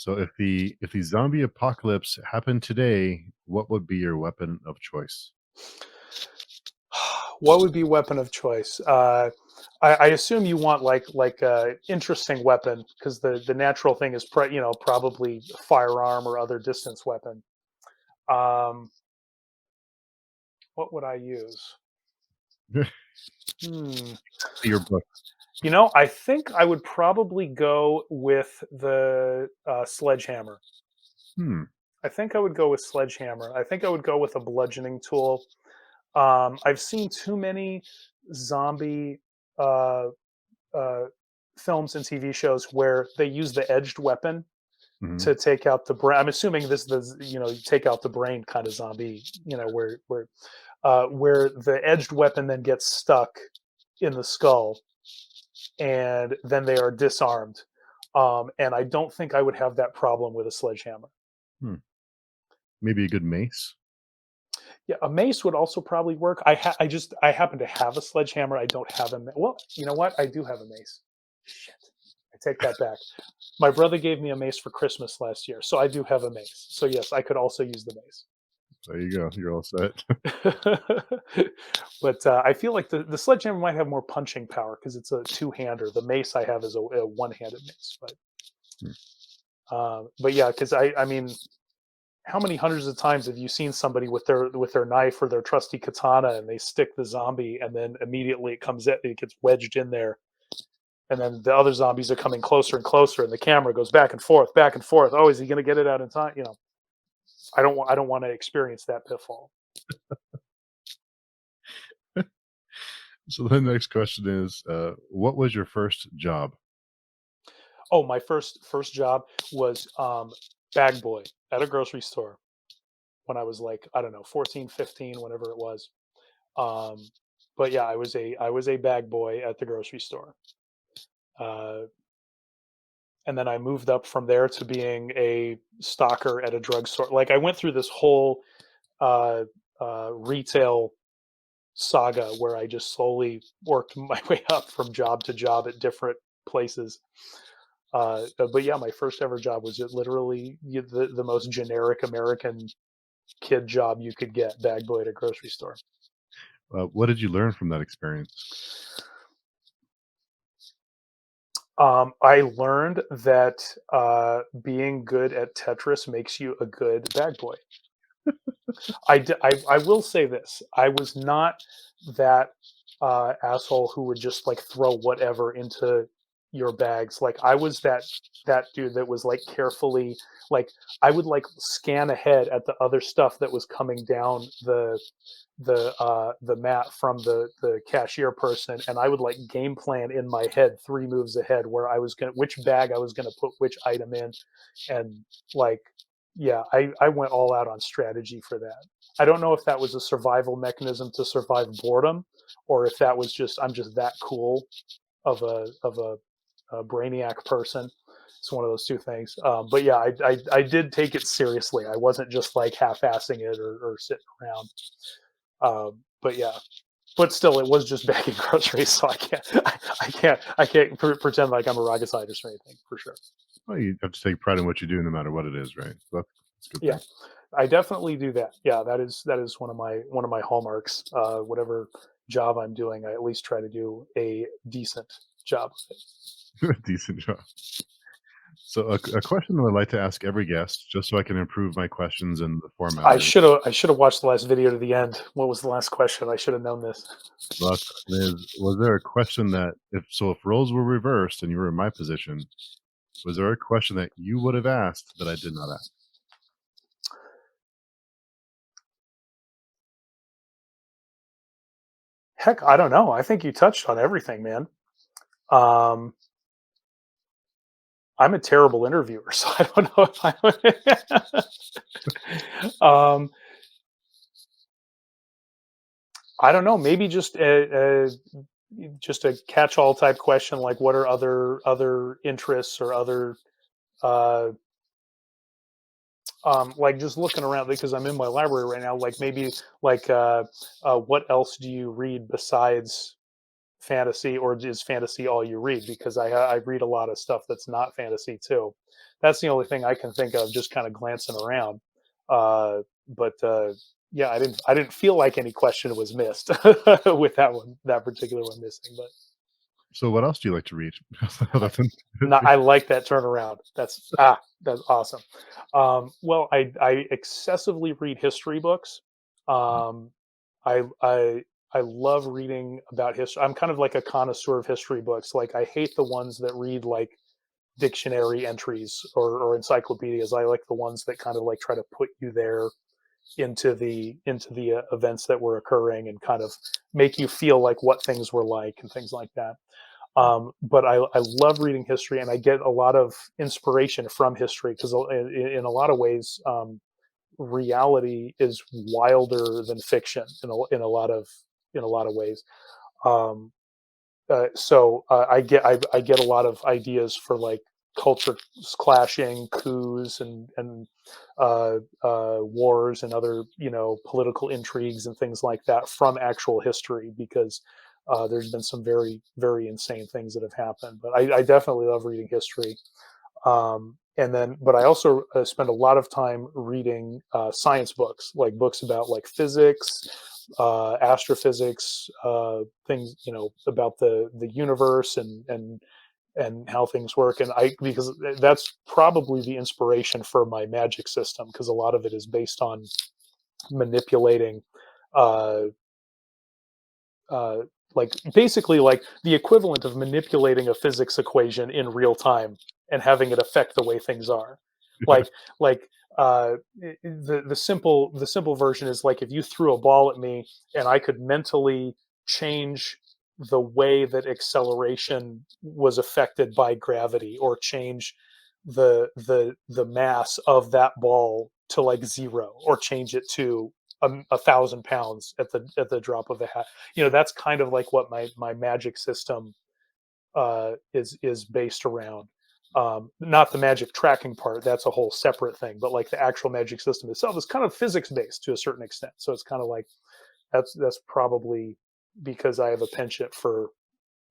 So if the zombie apocalypse happened today, what would be your weapon of choice? What would be weapon of choice? I assume you want like a interesting weapon because the natural thing is probably firearm or other distance weapon. Um, what would I use? Hmm. Your book. I think I would probably go with the sledgehammer. Hmm. I think I would go with sledgehammer. I think I would go with a bludgeoning tool. I've seen too many zombie uh, uh, films and TV shows where they use the edged weapon Mhm. to take out the brain. I'm assuming this is the you take out the brain kind of zombie. Where the edged weapon then gets stuck in the skull and then they are disarmed. And I don't think I would have that problem with a sledgehammer. Hmm. Maybe a good mace? Yeah, a mace would also probably work. I happen to have a sledgehammer. I don't have well, you know what? I do have a mace. Shit. I take that back. My brother gave me a mace for Christmas last year, so I do have a mace. So yes, I could also use the mace. There you go. You're all set. But I feel like the sledgehammer might have more punching power because it's a two-hander. The mace I have is a one-handed mace. Hmm. But yeah, because I mean, how many hundreds of times have you seen somebody with their knife or their trusty katana and they stick the zombie and then immediately it gets wedged in there and then the other zombies are coming closer and closer and the camera goes back and forth, back and forth. Oh, is he going to get it out in time? I don't want to experience that pitfall. So the next question is, what was your first job? Oh, my first job was bag boy at a grocery store when I was like, I don't know, 14, 15, whenever it was. Um, but yeah, I was a bag boy at the grocery store. Uh, and then I moved up from there to being a stocker at a drugstore. Like I went through this whole uh, retail saga where I just slowly worked my way up from job to job at different places. But yeah, my first ever job was literally the most generic American kid job you could get, bag boy at a grocery store. What did you learn from that experience? I learned that being good at Tetris makes you a good bag boy. I will say this: I was not that asshole who would just like throw whatever into your bags. Like I was that dude that was like carefully like I would like scan ahead at the other stuff that was coming down the mat from the cashier person, and I would like game plan in my head 3 moves ahead where I was gonna which bag I was gonna put which item in, and like yeah, I went all out on strategy for that. I don't know if that was a survival mechanism to survive boredom, or if that was just I'm just that cool of a brainiac person. It's one of those two things. But yeah, I did take it seriously. I wasn't just like half-assing it or sitting around. But yeah, but still, it was just bagging groceries, so I can't pretend like I'm a rocket scientist or anything for sure. Well, you have to take pride in what you do no matter what it is, right? So that's a good Yeah, thing. I definitely do that. Yeah, that is one of my hallmarks. Whatever job I'm doing, I at least try to do a decent job of it. Decent job. So a question that I like to ask every guest, just so I can improve my questions and the I format is, should have I should have watched the last video to the end. What was the last question? I should have known this. the last question is, was there a question that if roles were reversed and you were in my position, was there a question that you would have asked that I did not ask? Heck, I don't know. I think you touched on everything, man. Um, I'm a terrible interviewer, so I don't know if I would. um, I don't know. Maybe just a catch-all type question, like what are other interests or other uh, like just looking around because I'm in my library right now. Like maybe like what else do you read besides fantasy, or is fantasy all you read? Because I read a lot of stuff that's not fantasy too. That's the only thing I can think of just kind of glancing around. But yeah, I didn't feel like any question was missed with that one, that particular one missing. But So what else do you like to read? Other I, than I like that turnaround. That's awesome. Well, I excessively read history books. Um, I love reading about history. I'm kind of like a connoisseur of history books. Like I hate the ones that read like dictionary entries or encyclopedias. I like the ones that kind of like try to put you there into the events that were occurring and kind of make you feel like what things were like and things like that. But I love reading history, and I get a lot of inspiration from history because in a lot of ways, reality is wilder than fiction in a lot of ways. Um, I get a lot of ideas for like cultures clashing, coups, and wars and other political intrigues and things like that from actual history because there's been some very very insane things that have happened. But I definitely love reading history. But I also spend a lot of time reading science books, like books about like physics, astrophysics, things about the universe and how things work. And I because that's probably the inspiration for my magic system because a lot of it is based on manipulating uh, uh, like basically like the equivalent of manipulating a physics equation in real time and having it affect the way things are. Like like the simple version is like if you threw a ball at me and I could mentally change the way that acceleration was affected by gravity or change the mass of that ball to like zero or change it to 1,000 pounds at the drop of a hat. That's kind of like what my magic system is based around. Not the magic tracking part, that's a whole separate thing, but like the actual magic system itself is kind of physics based to a certain extent. So it's kind of like that's probably because I have a penchant for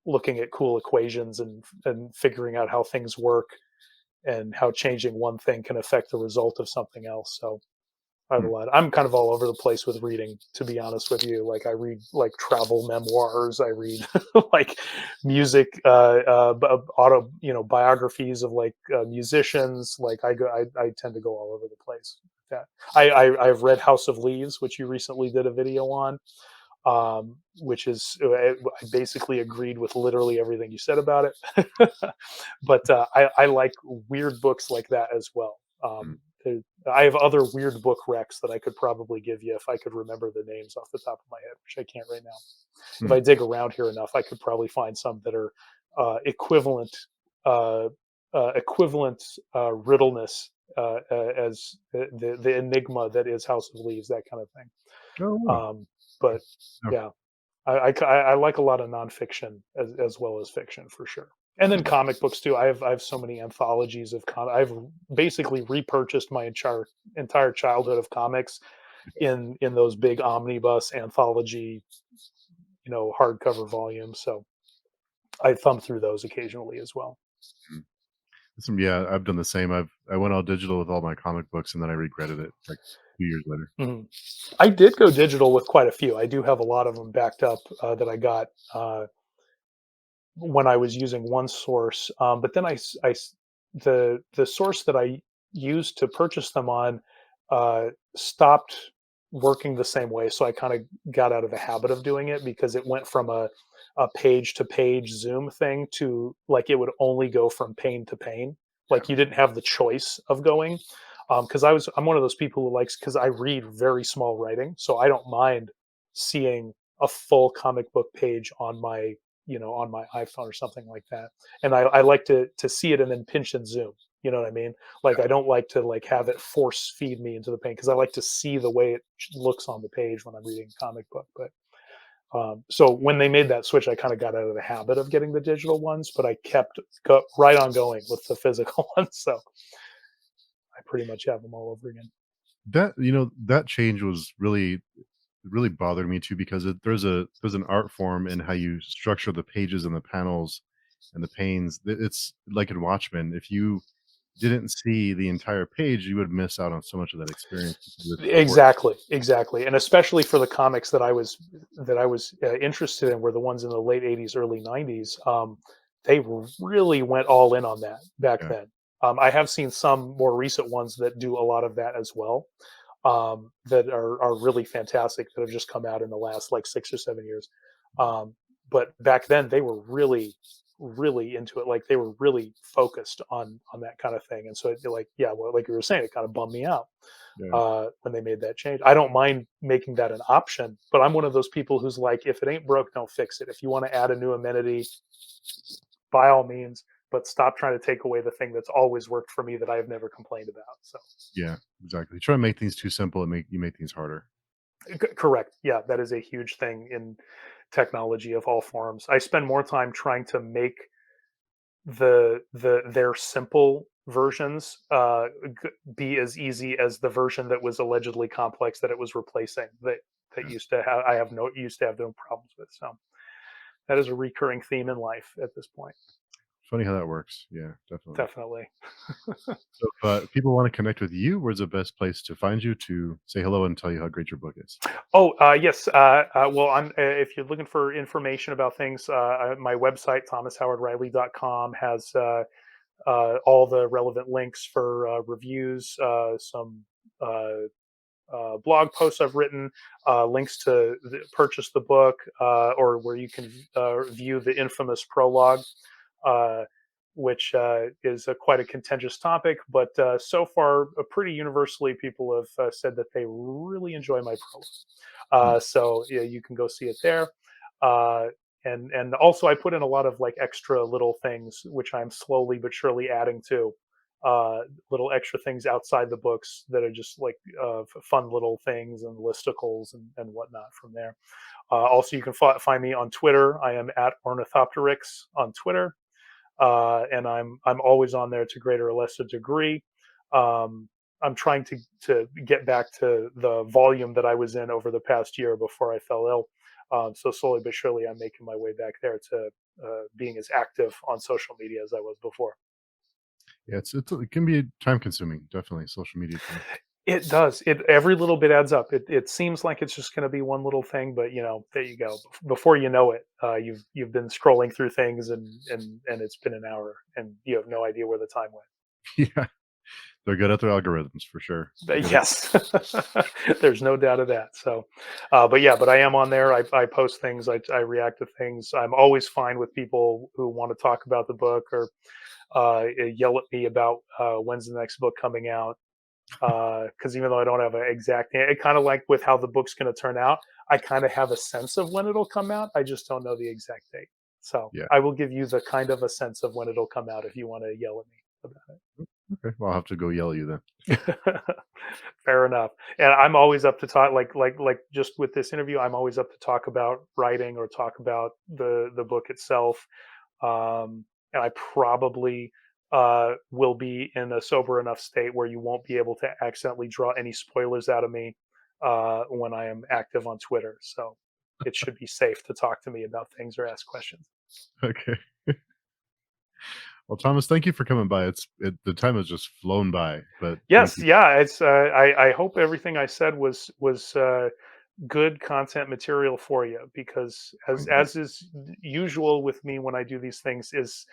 looking at cool equations and figuring out how things work and how changing one thing can affect the result of something else. So I have a Hmm. lot. I'm kind of all over the place with reading, to be honest with you. Like I read like travel memoirs. I read like music, auto, biographies of like musicians. Like I tend to go all over the place. With that I've read House of Leaves, which you recently did a video on, which is I basically agreed with literally everything you said about it. But I like weird books like that as well. Hmm. I have other weird book recs that I could probably give you if I could remember the names off the top of my head, which I can't right now. If Hmm. I dig around here enough, I could probably find some that are equivalent, uh, riddleness as the enigma that is House of Leaves, that kind of thing. Oh, wow. But Okay. yeah, I like a lot of nonfiction as well as fiction for sure. And then Hmm. comic books too. I have so many anthologies of I've basically repurchased my entire childhood of comics in those big omnibus anthology, hardcover volumes. So I thumb through those occasionally as well. Hmm. Yeah, I've done the same. I went all digital with all my comic books, and then I regretted it like 2 years later. Mhm. I did go digital with quite a few. I do have a lot of them backed up that I got when I was using one source. But then the source that I used to purchase them on stopped working the same way. So I kind of got out of the habit of doing it because it went from a page to page Zoom thing to like it would only go from pane to pane. Yeah. Like you didn't have the choice of going. Because I'm one of those people who likes because I read very small writing, so I don't mind seeing a full comic book page on my iPhone or something like that. And I like to see it and then pinch and zoom. You know what I mean? Like I don't like to like have it force feed me into the paint because I like to see the way it looks on the page when I'm reading a comic book. But so when they made that switch, I kind of got out of the habit of getting the digital ones, but I kept right on going with the physical ones. So I pretty much have them all over again. That change was really bothered me too because there's an art form in how you structure the pages and the panels and the panes. It's like in Watchmen. If you didn't see the entire page, you would miss out on so much of that experience because it's short. Exactly, exactly, and especially for the comics that I was interested in were the ones in the late '80s, early '90s. They really went all in on that back Yeah, then. I have seen some more recent ones that do a lot of that as well, that are really fantastic that have just come out in the last like 6 or 7 years. Um, but back then they were really, really into it. Like they were really focused on that kind of thing. And so like yeah, well, like you were saying, it kind of bummed me out yeah, when they made that change. I don't mind making that an option, but I'm one of those people who's like, if it ain't broke, don't fix it. If you want to add a new amenity, by all means, but stop trying to take away the thing that's always worked for me that I have never complained about. So, yeah, exactly. Try to make things too simple and make things harder. correct. Yeah, that is a huge thing in technology of all forms. I spend more time trying to make their simple versions be as easy as the version that was allegedly complex that it was replacing that Yeah. used to have I have no used to have no problems with. So that is a recurring theme in life at this point. Funny how that works. Yeah, definitely. Definitely. So, if people want to connect with you, where's the best place to find you to say hello and tell you how great your book is? Oh, yes. Well, if you're looking for information about things, my website, thomashowardriley.com, has all the relevant links for reviews, some blog posts I've written, links to purchase the book, or where you can view the infamous prologue, uh, which is quite a contentious topic. But so far, pretty universally, people have said that they really enjoy my prologue. Hmm. So yeah, you can go see it there. Uh, and also I put in a lot of like extra little things which I'm slowly but surely adding to, little extra things outside the books that are just like fun little things and listicles and whatnot from there. Also, you can find me on Twitter. I am at Ornithopteryx on Twitter, and I'm always on there to greater or lesser degree. Um, I'm trying to get back to the volume that I was in over the past year before I fell ill. So slowly but surely, I'm making my way back there to being as active on social media as I was before. Yeah, it can be time consuming. Definitely, social media can. It does. It every little bit adds up. It seems like it's just going to be one little thing, but there you go. Before you know it, you've been scrolling through things and it's been an hour, and you have no idea where the time went. Yeah, they're good at their algorithms for sure. They're good at. Yes, there's no doubt of that. So, but I am on there. I post things. I react to things. I'm always fine with people who want to talk about the book or yell at me about when's the next book coming out. Because even though I don't have an exact, it kind of like with how the book's going to turn out, I kind of have a sense of when it'll come out. I just don't know the exact date. So Yeah. I will give you the kind of a sense of when it'll come out if you want to yell at me about Okay. Well, I'll have to go yell at you then. it. Fair enough. And I'm always up to talk, like just with this interview, I'm always up to talk about writing or talk about the book itself. And I probably will be in a sober enough state where you won't be able to accidentally draw any spoilers out of me when I am active on Twitter. So it should be safe to talk to me about things or ask questions. Okay. Well, Thomas, thank you for coming by. The time has just flown by, but thank Yes, you. yeah. It's I hope everything I said was good content material for you, because Yeah. as is usual with me when I do these things is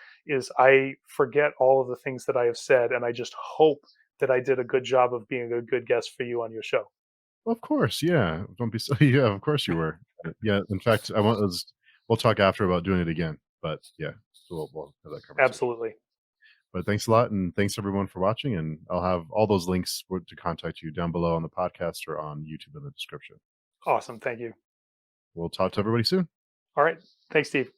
I forget all of the things that I have said, and I just hope that I did a good job of being a good guest for you on your show. Well, of course. Yeah. Don't be so. Yeah. Of course you were. Yeah. In fact, I want us. We'll talk after about doing it again. But yeah, so we'll have that conversation. Absolutely. But thanks a lot, and thanks everyone for watching. And I'll have all those links to contact you down below on the podcast or on YouTube in the description. Awesome. Thank you. We'll talk to everybody soon. All right. Thanks, Steve.